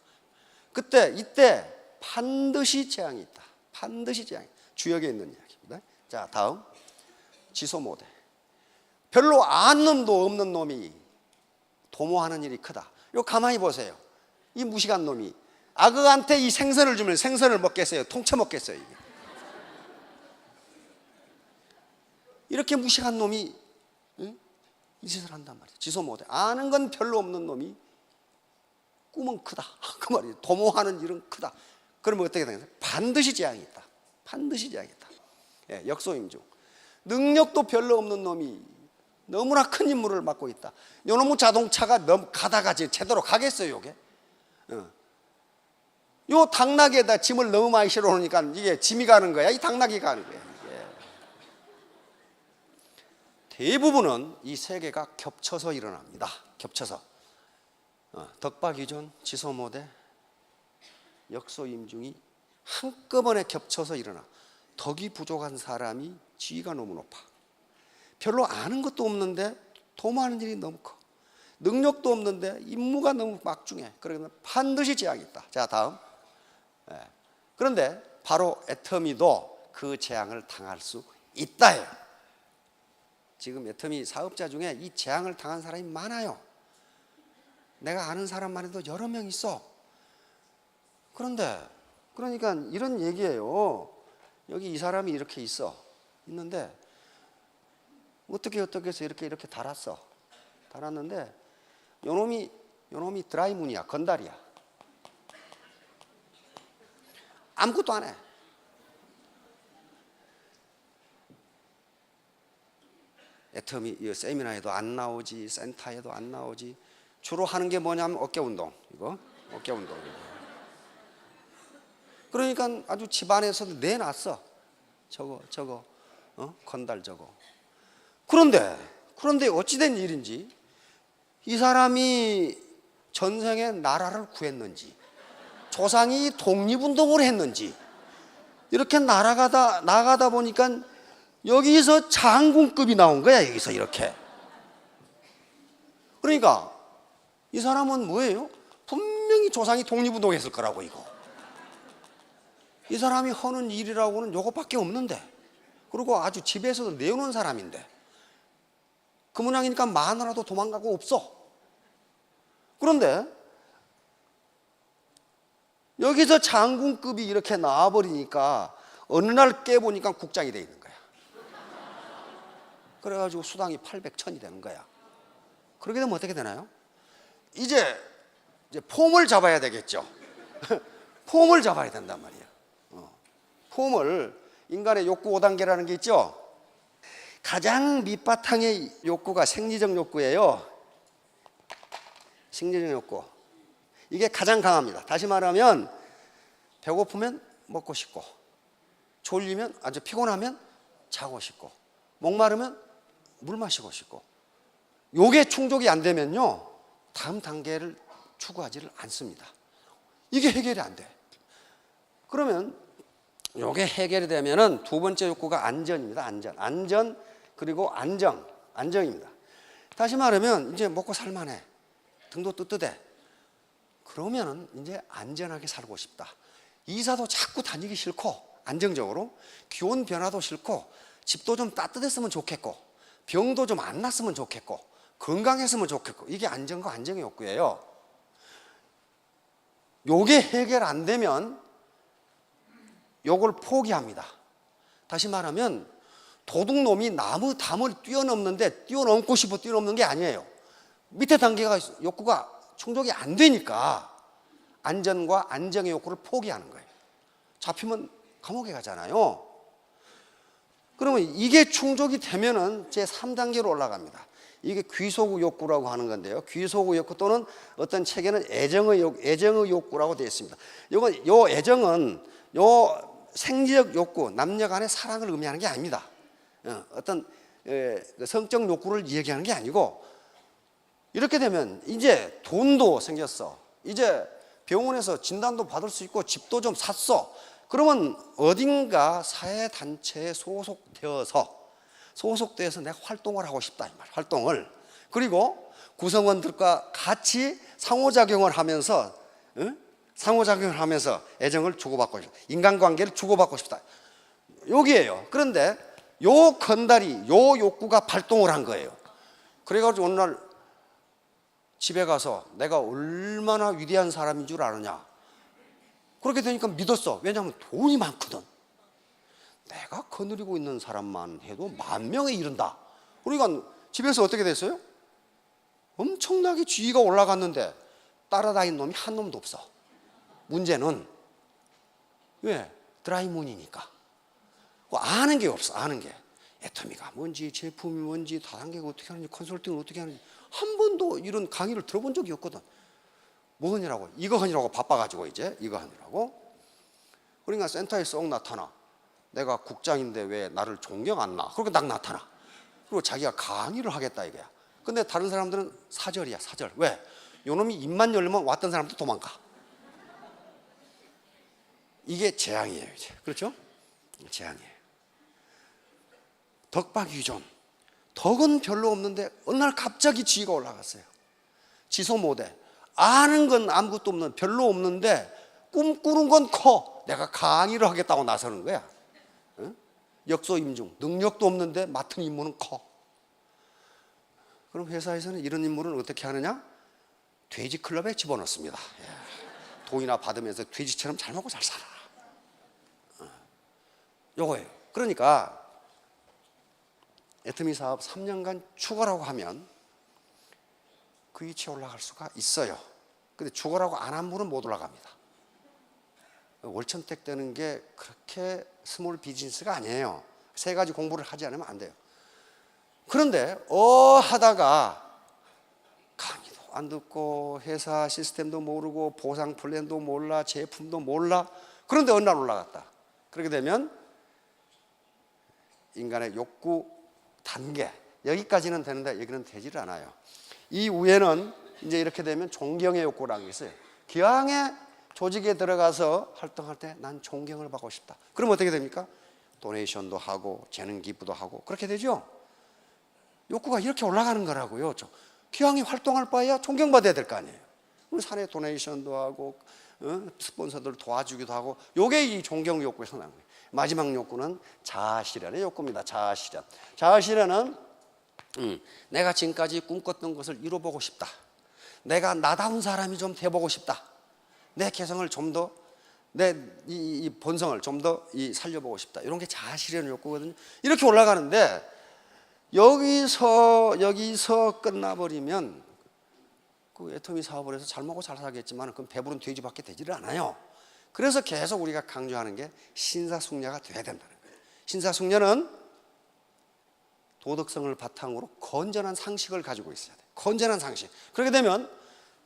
A: 이때 반드시 재앙이 있다. 반드시 재앙이. 주역에 있는 이야기입니다. 자, 다음. 지소모대. 별로 아는 놈도 없는 놈이 도모하는 일이 크다. 이거 가만히 보세요. 이 무식한 놈이 악어한테 이 생선을 주면 생선을 먹겠어요? 통째 먹겠어요? 이게. 이렇게 무식한 놈이 이 짓을 한단 말이에요. 지소모대. 아는 건 별로 없는 놈이 꿈은 크다. 그 말이에요. 도모하는 일은 크다. 그러면 어떻게 되겠어요? 반드시 재앙이 있다. 반드시 재앙이 있다. 역소임중. 능력도 별로 없는 놈이 너무나 큰 임무를 맡고 있다. 요놈의 자동차가 가다가 제대로 가겠어요, 이게? 요 당나귀에다 짐을 너무 많이 실어 놓으니까 이게 짐이 가는 거야. 이 당나귀 가는 거야. 대부분은 이 세 개가 겹쳐서 일어납니다. 겹쳐서. 덕박위존, 지소모대, 역소임중이 한꺼번에 겹쳐서 일어나. 덕이 부족한 사람이 지위가 너무 높아. 별로 아는 것도 없는데 도모하는 일이 너무 커. 능력도 없는데 임무가 너무 막중해. 그러면 반드시 재앙이 있다. 자, 다음. 그런데 바로 애터미도 그 재앙을 당할 수 있다예요. 지금 애터미 사업자 중에 이 재앙을 당한 사람이 많아요. 내가 아는 사람만 해도 여러 명 있어. 그러니까 이런 얘기예요. 여기 이 사람이 이렇게 있는데 어떻게 해서 이렇게 달았는데 요놈이 드라이문이야. 건달이야. 아무것도 안 해. 애터미 세미나에도 안 나오지, 센터에도 안 나오지. 주로 하는 게 뭐냐면 어깨 운동. 이거 어깨 운동. 그러니까 아주 집안에서도 내놨어. 저거, 건달 저거. 그런데 어찌된 일인지 이 사람이 전생에 나라를 구했는지 조상이 독립운동을 했는지 이렇게 나가다 보니까 여기서 장군급이 나온 거야. 여기서 이렇게. 그러니까 이 사람은 뭐예요? 분명히 조상이 독립운동했을 거라고. 이거 이 사람이 하는 일이라고는 요것밖에 없는데, 그리고 아주 집에서도 내오는 사람인데 그 모양이니까 마누라도 도망가고 없어. 그런데 여기서 장군급이 이렇게 나와버리니까 어느 날 깨보니까 국장이 돼 있는 거야. 그래가지고 수당이 800, 1000이 되는 거야. 그렇게 되면 어떻게 되나요? 이제 폼을 잡아야 되겠죠. 폼을 잡아야 된단 말이야. 폼을, 인간의 욕구 5단계라는 게 있죠. 가장 밑바탕의 욕구가 생리적 욕구예요. 생리적 욕구. 이게 가장 강합니다. 다시 말하면 배고프면 먹고 싶고, 졸리면 아주 피곤하면 자고 싶고, 목마르면 물 마시고 싶고, 요게 충족이 안 되면요 다음 단계를 추구하지를 않습니다. 이게 해결이 안 돼. 그러면 요게 해결이 되면은 두 번째 욕구가 안전입니다. 안전 그리고 안정입니다. 다시 말하면 이제 먹고 살만해, 등도 뜨뜻해. 그러면은 이제 안전하게 살고 싶다. 이사도 자꾸 다니기 싫고, 안정적으로 기온 변화도 싫고, 집도 좀 따뜻했으면 좋겠고, 병도 좀 안 났으면 좋겠고, 건강했으면 좋겠고, 이게 안정과 안정의 욕구예요. 요게 해결 안 되면 요걸 포기합니다. 다시 말하면 도둑놈이 나무 담을 뛰어넘고 싶어 뛰어넘는 게 아니에요. 밑에 단계가 욕구가 충족이 안 되니까 안전과 안정의 욕구를 포기하는 거예요. 잡히면 감옥에 가잖아요. 그러면 이게 충족이 되면은 제 3단계로 올라갑니다. 이게 귀소구 욕구라고 하는 건데요. 귀소구 욕구 또는 어떤 책에는 애정의 욕구라고 되어 있습니다. 요 애정은 요 생리적 욕구, 남녀 간의 사랑을 의미하는 게 아닙니다. 어떤 성적 욕구를 얘기하는 게 아니고, 이렇게 되면 이제 돈도 생겼어. 이제 병원에서 진단도 받을 수 있고 집도 좀 샀어. 그러면 어딘가 사회단체에 소속되어서 내가 활동을 하고 싶다, 이 말. 활동을. 그리고 구성원들과 같이 상호작용을 하면서 애정을 주고받고 싶다. 인간관계를 주고받고 싶다. 여기에요. 그런데 요 건달이 요 욕구가 발동을 한 거예요. 그래가지고 어느 날 집에 가서 내가 얼마나 위대한 사람인 줄 아느냐. 그렇게 되니까 믿었어. 왜냐하면 돈이 많거든. 내가 거느리고 있는 사람만 해도 10,000명에 이른다. 그러니까 집에서 어떻게 됐어요? 엄청나게 지위가 올라갔는데 따라다니는 놈이 한 놈도 없어. 문제는 왜? 드라이문이니까. 아는 게 없어. 아는 게 애터미가 뭔지, 제품이 뭔지, 다단계가 어떻게 하는지, 컨설팅을 어떻게 하는지 한 번도 이런 강의를 들어본 적이 없거든. 뭐 하느라고? 이거 하느라고 바빠가지고 이제 이거 하느라고. 그러니까 센터에 쏙 나타나. 내가 국장인데 왜 나를 존경 안 나? 그렇게 딱 나타나. 그리고 자기가 강의를 하겠다 이거야. 근데 다른 사람들은 사절이야, 사절. 왜? 요놈이 입만 열면 왔던 사람도 도망가. 이게 재앙이에요, 이제. 그렇죠? 재앙이에요. 덕박유존. 덕은 별로 없는데 어느 날 갑자기 지위가 올라갔어요. 지소 못해. 아는 건 아무것도 없는, 별로 없는데 꿈꾸는 건 커. 내가 강의를 하겠다고 나서는 거야. 응? 역소임중. 능력도 없는데 맡은 임무는 커. 그럼 회사에서는 이런 인물은 어떻게 하느냐? 돼지 클럽에 집어넣습니다. 예. 돈이나 받으면서 돼지처럼 잘 먹고 잘 살아. 요거예요. 그러니까 애터미 사업 3년간 죽어라고 하면 그 위치에 올라갈 수가 있어요. 근데 죽어라고 안 한 분은 못 올라갑니다. 월천택 되는 게 그렇게 스몰 비즈니스가 아니에요. 3가지 공부를 하지 않으면 안 돼요. 그런데 하다가 강의도 안 듣고 회사 시스템도 모르고 보상 플랜도 몰라 제품도 몰라. 그런데 어느 날 올라갔다. 그렇게 되면 인간의 욕구 단계 여기까지는 되는데 여기는 되질 않아요. 이 위에는 이제 이렇게 되면 존경의 욕구라는 게 있어요. 기왕에 조직에 들어가서 활동할 때 난 존경을 받고 싶다. 그럼 어떻게 됩니까? 도네이션도 하고 재능 기부도 하고 그렇게 되죠. 욕구가 이렇게 올라가는 거라고요. 기왕에 활동할 바에야 존경받아야 될 거 아니에요. 산에 도네이션도 하고 스폰서들 도와주기도 하고, 요게 이 존경 욕구에서 나온 거예요. 마지막 욕구는 자아실현의 욕구입니다. 자아실현. 자아실현은 내가 지금까지 꿈꿨던 것을 이뤄보고 싶다. 내가 나다운 사람이 좀 돼보고 싶다. 내 개성을 좀 더, 내 이 본성을 좀 더 살려보고 싶다. 이런 게 자아실현 욕구거든요. 이렇게 올라가는데 여기서 끝나버리면 그 애터미 사업을 해서 잘 먹고 잘 살겠지만 그건 배부른 돼지밖에 되지를 않아요. 그래서 계속 우리가 강조하는 게 신사숙녀가 돼야 된다는 거예요. 신사숙녀는 도덕성을 바탕으로 건전한 상식을 가지고 있어야 돼요. 건전한 상식. 그렇게 되면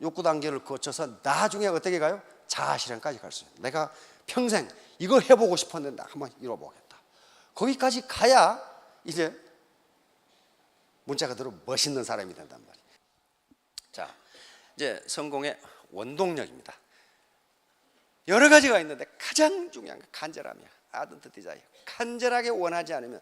A: 욕구 단계를 거쳐서 나중에 어떻게 가요? 자아실현까지 갈 수 있어요. 내가 평생 이거 해보고 싶었는데 한번 이뤄보겠다. 거기까지 가야 이제 문자 그대로 멋있는 사람이 된단 말이에요. 자, 이제 성공의 원동력입니다. 여러 가지가 있는데 가장 중요한 게 간절함이야. 아던트 디자이어. 간절하게 원하지 않으면,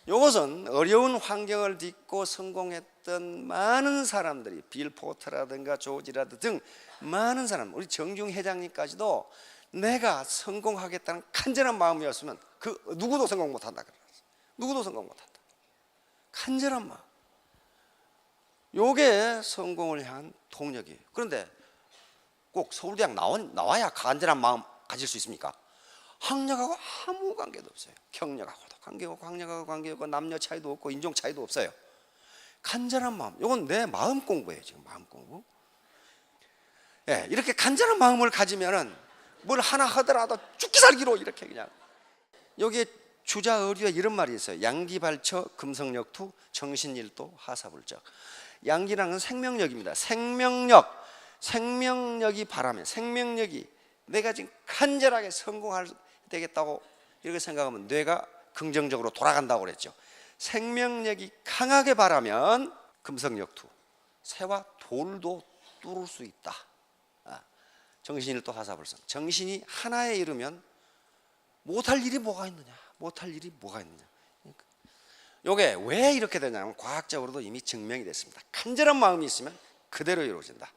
A: 이것은 어려운 환경을 딛고 성공했던 많은 사람들이, 빌 포터라든가 조지라드 등 많은 사람, 우리 정중 회장님까지도 내가 성공하겠다는 간절한 마음이었으면 그 누구도 성공 못한다 그랬어요. 누구도 성공 못한다. 간절한 마음. 요게 성공을 향한 동력이에요. 그런데 꼭 서울대학 나와야 간절한 마음 가질 수 있습니까? 학력하고 아무 관계도 없어요. 경력하고도 관계없고 학력하고 관계없고 남녀 차이도 없고 인종 차이도 없어요. 간절한 마음, 이건 내 마음 공부예요. 지금 마음 공부. 예, 이렇게 간절한 마음을 가지면은 뭘 하나 하더라도 죽기 살기로 이렇게 그냥. 여기에 주자의리에 이런 말이 있어요. 양기발처 금성력투 정신일도 하사불적. 양기라는 건 생명력입니다. 생명력이 바라면, 생명력이 내가 지금 간절하게 성공할 되겠다고 이렇게 생각하면 뇌가 긍정적으로 돌아간다고 그랬죠. 생명력이 강하게 바라면 금성력투, 새와 돌도 뚫을 수 있다. 정신일도 하사불성. 정신이 하나에 이르면 못할 일이 뭐가 있느냐? 못할 일이 뭐가 있느냐? 이게 왜 이렇게 되냐면 과학적으로도 이미 증명이 됐습니다. 간절한 마음이 있으면 그대로 이루어진다.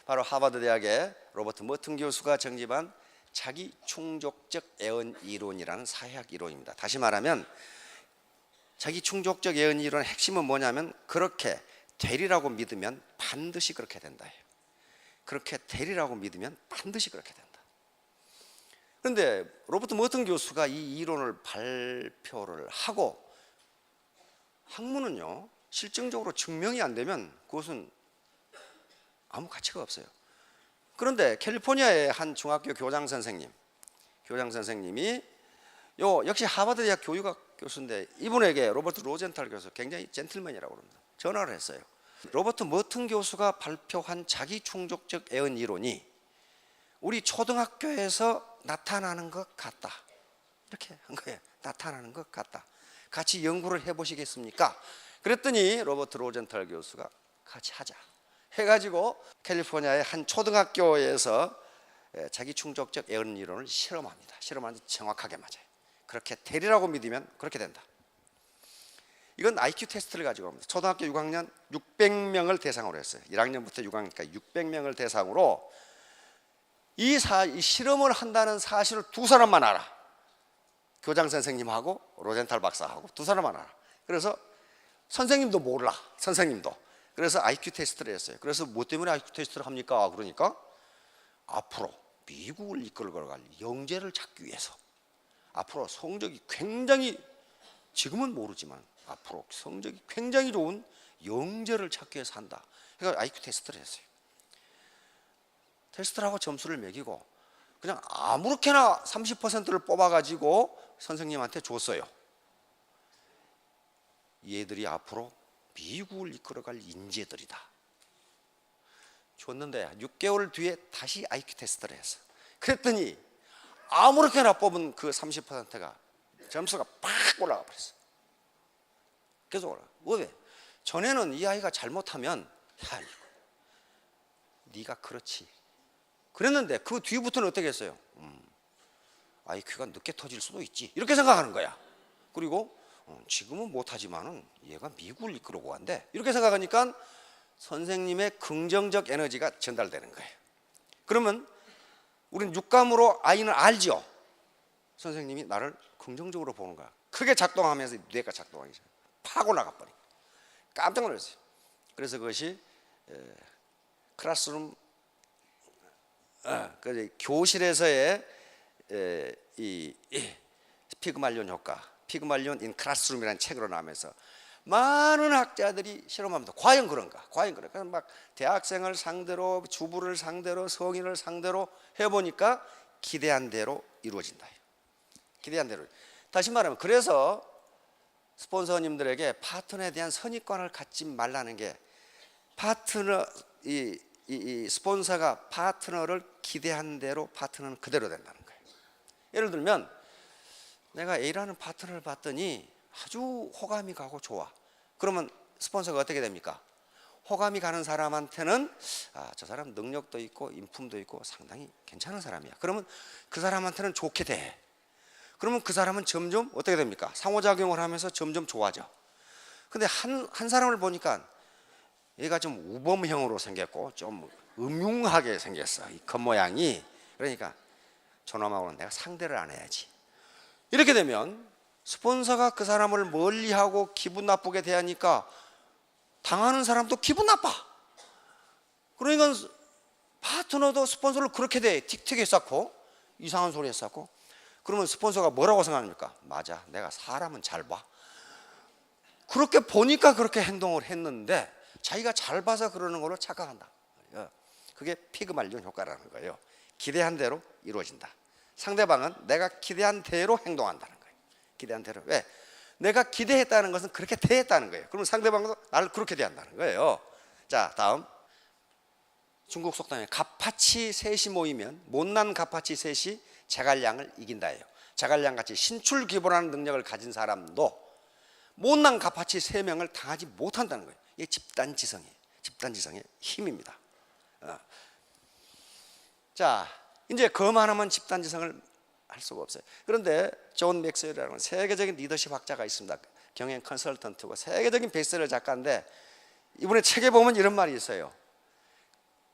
A: 바로 하버드 대학의 로버트 머튼 교수가 정립한 자기 충족적 애언 이론이라는 사회학 이론입니다. 다시 말하면 자기 충족적 애언 이론의 핵심은 뭐냐면, 그렇게 되리라고 믿으면 반드시 그렇게 된다. 그렇게 되리라고 믿으면 반드시 그렇게 된다. 그런데 로버트 머튼 교수가 이 이론을 발표를 하고, 학문은요 실증적으로 증명이 안 되면 그것은 아무 가치가 없어요. 그런데 캘리포니아의 한 중학교 교장 선생님이 역시 하버드 대학 교육학 교수인데, 이분에게 로버트 로젠탈 교수, 굉장히 젠틀맨이라고 합니다. 전화를 했어요. 로버트 머튼 교수가 발표한 자기 충족적 애언 이론이 우리 초등학교에서 나타나는 것 같다. 이렇게 한 거예요. 나타나는 것 같다. 같이 연구를 해보시겠습니까? 그랬더니 로버트 로젠탈 교수가 같이 하자 해가지고 캘리포니아의 한 초등학교에서 자기 충족적 애언 이론을 실험합니다. 실험하는데 정확하게 맞아요. 그렇게 되리라고 믿으면 그렇게 된다. 이건 IQ 테스트를 가지고 합니다. 초등학교 6학년 600명을 대상으로 했어요. 1학년부터 6학년까지 600명을 대상으로 이 실험을 한다는 사실을 두 사람만 알아. 교장 선생님하고 로젠탈 박사하고 두 사람만 알아. 그래서 선생님도 몰라. 선생님도. 그래서 IQ 테스트를 했어요. 그래서 뭐 때문에 IQ 테스트를 합니까? 그러니까 앞으로 미국을 이끌어갈 영재를 찾기 위해서, 앞으로 성적이 굉장히, 지금은 모르지만 앞으로 성적이 굉장히 좋은 영재를 찾기 위해서 한다. 그러니까 IQ 테스트를 했어요. 테스트를 하고 점수를 매기고 그냥 아무렇게나 30%를 뽑아가지고 선생님한테 줬어요. 얘들이 앞으로 미국을 이끌어갈 인재들이다. 줬는데 6개월 뒤에 다시 IQ 테스트를 했어. 그랬더니 아무렇게나 뽑은 그 30%가 점수가 팍 올라가 버렸어. 계속 올라가. 왜? 전에는 이 아이가 잘못하면 야, 네가 그렇지 그랬는데 그 뒤부터는 어떻게 했어요? IQ가 늦게 터질 수도 있지 이렇게 생각하는 거야. 그리고 지금은 못하지만은 얘가 미국을 이끌고 간대 이렇게 생각하니까 선생님의 긍정적 에너지가 전달되는 거예요. 그러면 우리는 육감으로 아이는 알죠. 선생님이 나를 긍정적으로 보는 거야. 크게 작동하면서 뇌가 작동하기 시작해. 팍 올라가 버려. 깜짝 놀랐어요. 그래서 그것이 클래스룸 교실에서의 이 피그말리온 효과, 피그말리온 인 클래스룸이라는 책으로 나오면서 많은 학자들이 실험합니다. 과연 그런가? 과연 그런가? 그래서 막 대학생을 상대로, 주부를 상대로, 성인을 상대로 해보니까 기대한 대로 이루어진다. 기대한 대로. 다시 말하면 그래서 스폰서님들에게 파트너에 대한 선입관을 갖지 말라는 게 파트너 이 스폰서가 파트너를 기대한 대로 파트너는 그대로 된다는 거예요. 예를 들면 내가 A라는 파트너를 봤더니 아주 호감이 가고 좋아. 그러면 스폰서가 어떻게 됩니까? 호감이 가는 사람한테는 저 사람 능력도 있고 인품도 있고 상당히 괜찮은 사람이야. 그러면 그 사람한테는 좋게 돼. 그러면 그 사람은 점점 어떻게 됩니까? 상호작용을 하면서 점점 좋아져. 근데 한 사람을 보니까 얘가 좀 우범형으로 생겼고 좀 음흉하게 생겼어. 이 겉모양이. 그러니까 저놈하고는 내가 상대를 안 해야지. 이렇게 되면 스폰서가 그 사람을 멀리하고 기분 나쁘게 대하니까 당하는 사람도 기분 나빠. 그러니까 파트너도 스폰서를 그렇게 대. 틱틱 쌓고 이상한 소리 쌓고. 그러면 스폰서가 뭐라고 생각합니까? 맞아, 내가 사람은 잘 봐. 그렇게 보니까 그렇게 행동을 했는데 자기가 잘 봐서 그러는 걸로 착각한다. 그게 피그말리온 효과라는 거예요. 기대한 대로 이루어진다. 상대방은 내가 기대한 대로 행동한다는 거예요. 기대한 대로. 왜? 내가 기대했다는 것은 그렇게 대했다는 거예요. 그러면 상대방도 나를 그렇게 대한다는 거예요. 자, 다음. 중국 속담에 갑파치 셋이 모이면 못난 갑파치 셋이 제갈량을 이긴다예요. 제갈량같이 신출귀몰하는 능력을 가진 사람도 못난 갑파치 3명을 당하지 못한다는 거예요. 이게 집단지성이에요. 집단지성의 힘입니다. 자, 이제 그만 하면 집단지성을 할 수가 없어요. 그런데 존 맥스웰이라는 세계적인 리더십 학자가 있습니다. 경영 컨설턴트고 세계적인 베스트셀러 작가인데 이번에 책에 보면 이런 말이 있어요.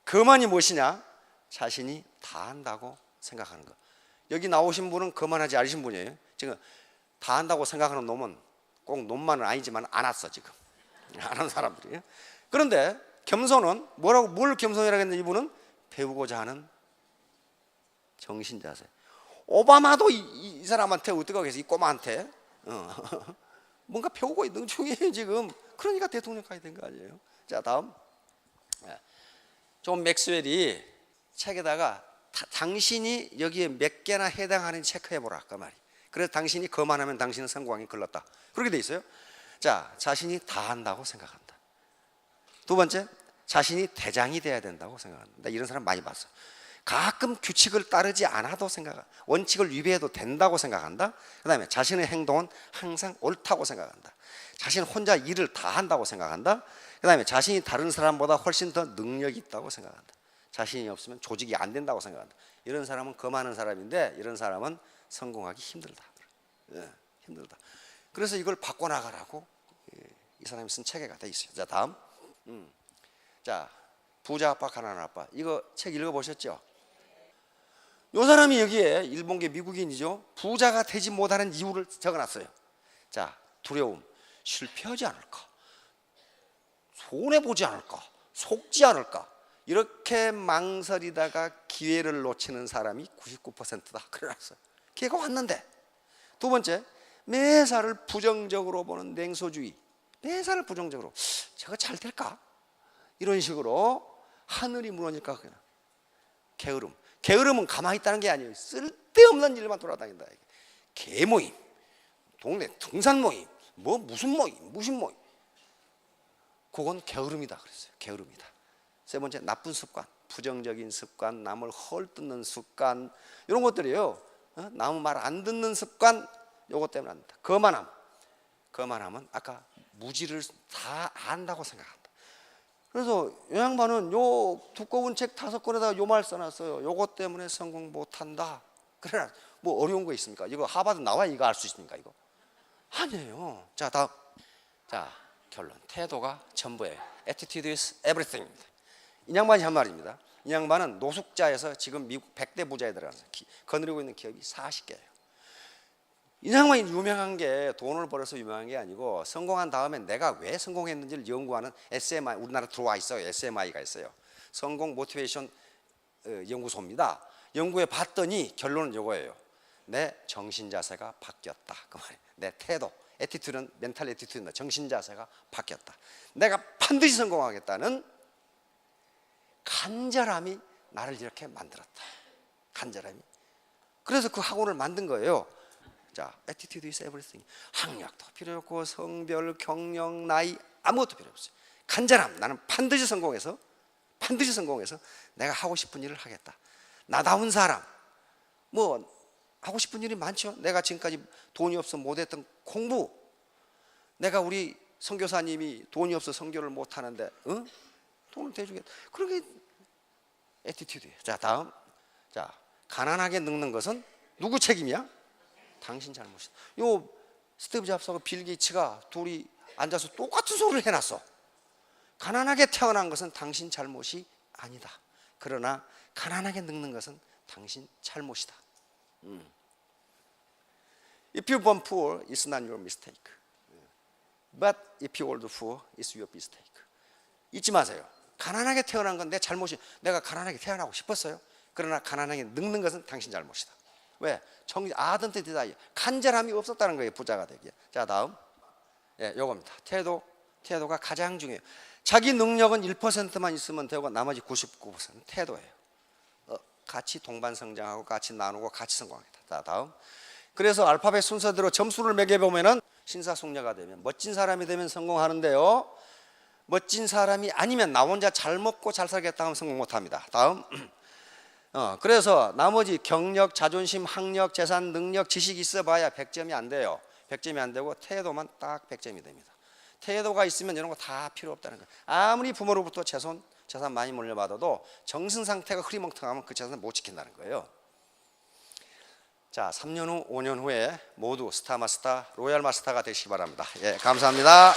A: 그만이 무엇이냐? 자신이 다 한다고 생각하는 것. 여기 나오신 분은 그만하지 않으신 분이에요. 지금 다 한다고 생각하는 놈은 꼭 놈만은 아니지만 안 왔어 지금. 안 한 사람들이에요. 그런데 겸손은 뭘 겸손이라고 했는데 이분은 배우고자 하는 정신자세. 오바마도 이 사람한테 어떻게 하겠어? 이 꼬마한테 뭔가 배우고 있는 중이에요 지금. 그러니까 대통령까지 된 거 아니에요. 자, 다음. 존 맥스웰이 책에다가 당신이 여기에 몇 개나 해당하는지 체크해보라 그 말이. 그래서 당신이 그만하면 당신은 성공하기 걸렀다. 그렇게 돼 있어요. 자, 자신이 다 한다고 생각한다. 두 번째, 자신이 대장이 돼야 된다고 생각한다. 나 이런 사람 많이 봤어. 가끔 규칙을 따르지 않아도 원칙을 위배해도 된다고 생각한다. 그 다음에 자신의 행동은 항상 옳다고 생각한다. 자신 혼자 일을 다 한다고 생각한다. 그 다음에 자신이 다른 사람보다 훨씬 더 능력이 있다고 생각한다. 자신이 없으면 조직이 안 된다고 생각한다. 이런 사람은 거만한 사람인데 이런 사람은 성공하기 힘들다. 힘들다. 그래서 이걸 바꿔나가라고 이 사람이 쓴 책에가 돼 있어요. 자, 다음. 자, 부자 아빠 가난한 아빠. 이거 책 읽어보셨죠? 이 사람이 여기에 일본계 미국인이죠. 부자가 되지 못하는 이유를 적어놨어요. 자, 두려움. 실패하지 않을까? 손해보지 않을까? 속지 않을까? 이렇게 망설이다가 기회를 놓치는 사람이 99%다. 그래놨어요. 기회가 왔는데. 두 번째, 매사를 부정적으로 보는 냉소주의. 매사를 부정적으로. 저거 잘 될까? 이런 식으로 하늘이 무너질까? 그냥. 게으름. 게으름은 가만히 있다는 게 아니에요. 쓸데없는 일만 돌아다닌다. 개모임, 동네 등산 모임, 무슨 모임. 그건 게으름이다 그랬어요. 게으름이다. 세 번째, 나쁜 습관, 부정적인 습관, 남을 헐뜯는 습관, 이런 것들이에요. 남 말 안 듣는 습관, 요것 때문에 안 된다. 그만하면 아까 무지를 다 안다고 생각한다. 그래서 이 양반은 요 두꺼운 책 5권에다가 요 말 써놨어요. 요것 때문에 성공 못한다. 그러나 뭐 어려운 거 있습니까? 이거 하버드 나와 이거 알 수 있습니까? 이거 아니에요. 자, 다음. 자, 결론. 태도가 전부예요. Attitude is everything. 이 양반이 한 말입니다. 이 양반은 노숙자에서 지금 미국 100대 부자에 들어가서 거느리고 있는 기업이 40개예요. 이 양반이 유명한 게 돈을 벌어서 유명한 게 아니고 성공한 다음에 내가 왜 성공했는지를 연구하는 SMI, 우리나라 들어와 있어요. SMI가 있어요. 성공 모티베이션 연구소입니다. 연구해 봤더니 결론은 이거예요. 내 정신 자세가 바뀌었다. 그 말이에요. 내 태도, 애티튜드는 멘탈 애티튜드입니다. 정신 자세가 바뀌었다. 내가 반드시 성공하겠다는 간절함이 나를 이렇게 만들었다. 간절함이. 그래서 그 학원을 만든 거예요. 자, attitude is everything. 학력도 필요 없고 성별, 경력, 나이 아무것도 필요 없어요. 간절함. 나는 반드시 성공해서 내가 하고 싶은 일을 하겠다. 나다운 사람. 뭐 하고 싶은 일이 많죠. 내가 지금까지 돈이 없어 못했던 공부. 내가 우리 선교사님이 돈이 없어 선교를 못하는데 돈을 대주겠다. 그런 게 애티튜드예요. 자, 다음. 자, 가난하게 늙는 것은 누구 책임이야? 당신 잘못이다. 요 스티브 잡스하고 빌 게이츠가 둘이 앉아서 똑같은 소리를 해놨어. 가난하게 태어난 것은 당신 잘못이 아니다. 그러나 가난하게 늙는 것은 당신 잘못이다. If you born poor, it's not your mistake. But if you old poor, it's your mistake. 잊지 마세요. 가난하게 태어난 건 내 잘못이. 내가 가난하게 태어나고 싶었어요. 그러나 가난하게 늙는 것은 당신 잘못이다. 왜? 아던트 디자이어. 간절함이 없었다는 거예요. 부자가 되기에. 자, 다음. 예, 요겁니다. 태도가 가장 중요해요. 자기 능력은 1%만 있으면 되고 나머지 99%는 태도예요. 같이 동반 성장하고 같이 나누고 같이 성공하겠다. 자, 다음. 그래서 알파벳 순서대로 점수를 매겨보면은 신사숙녀가 되면, 멋진 사람이 되면 성공하는데요. 멋진 사람이 아니면 나 혼자 잘 먹고 잘 살겠다 하면 성공 못합니다. 다음. 그래서 나머지 경력, 자존심, 학력, 재산, 능력, 지식이 있어봐야 100점이 안 돼요. 100점이 안 되고 태도만 딱 100점이 됩니다. 태도가 있으면 이런 거 다 필요 없다는 거예요. 아무리 부모로부터 재산 많이 물려받아도 정신 상태가 흐리멍텅하면 그 재산 못 지킨다는 거예요. 자, 3년 후, 5년 후에 모두 스타 마스터, 로얄 마스터가 되시기 바랍니다. 예, 감사합니다.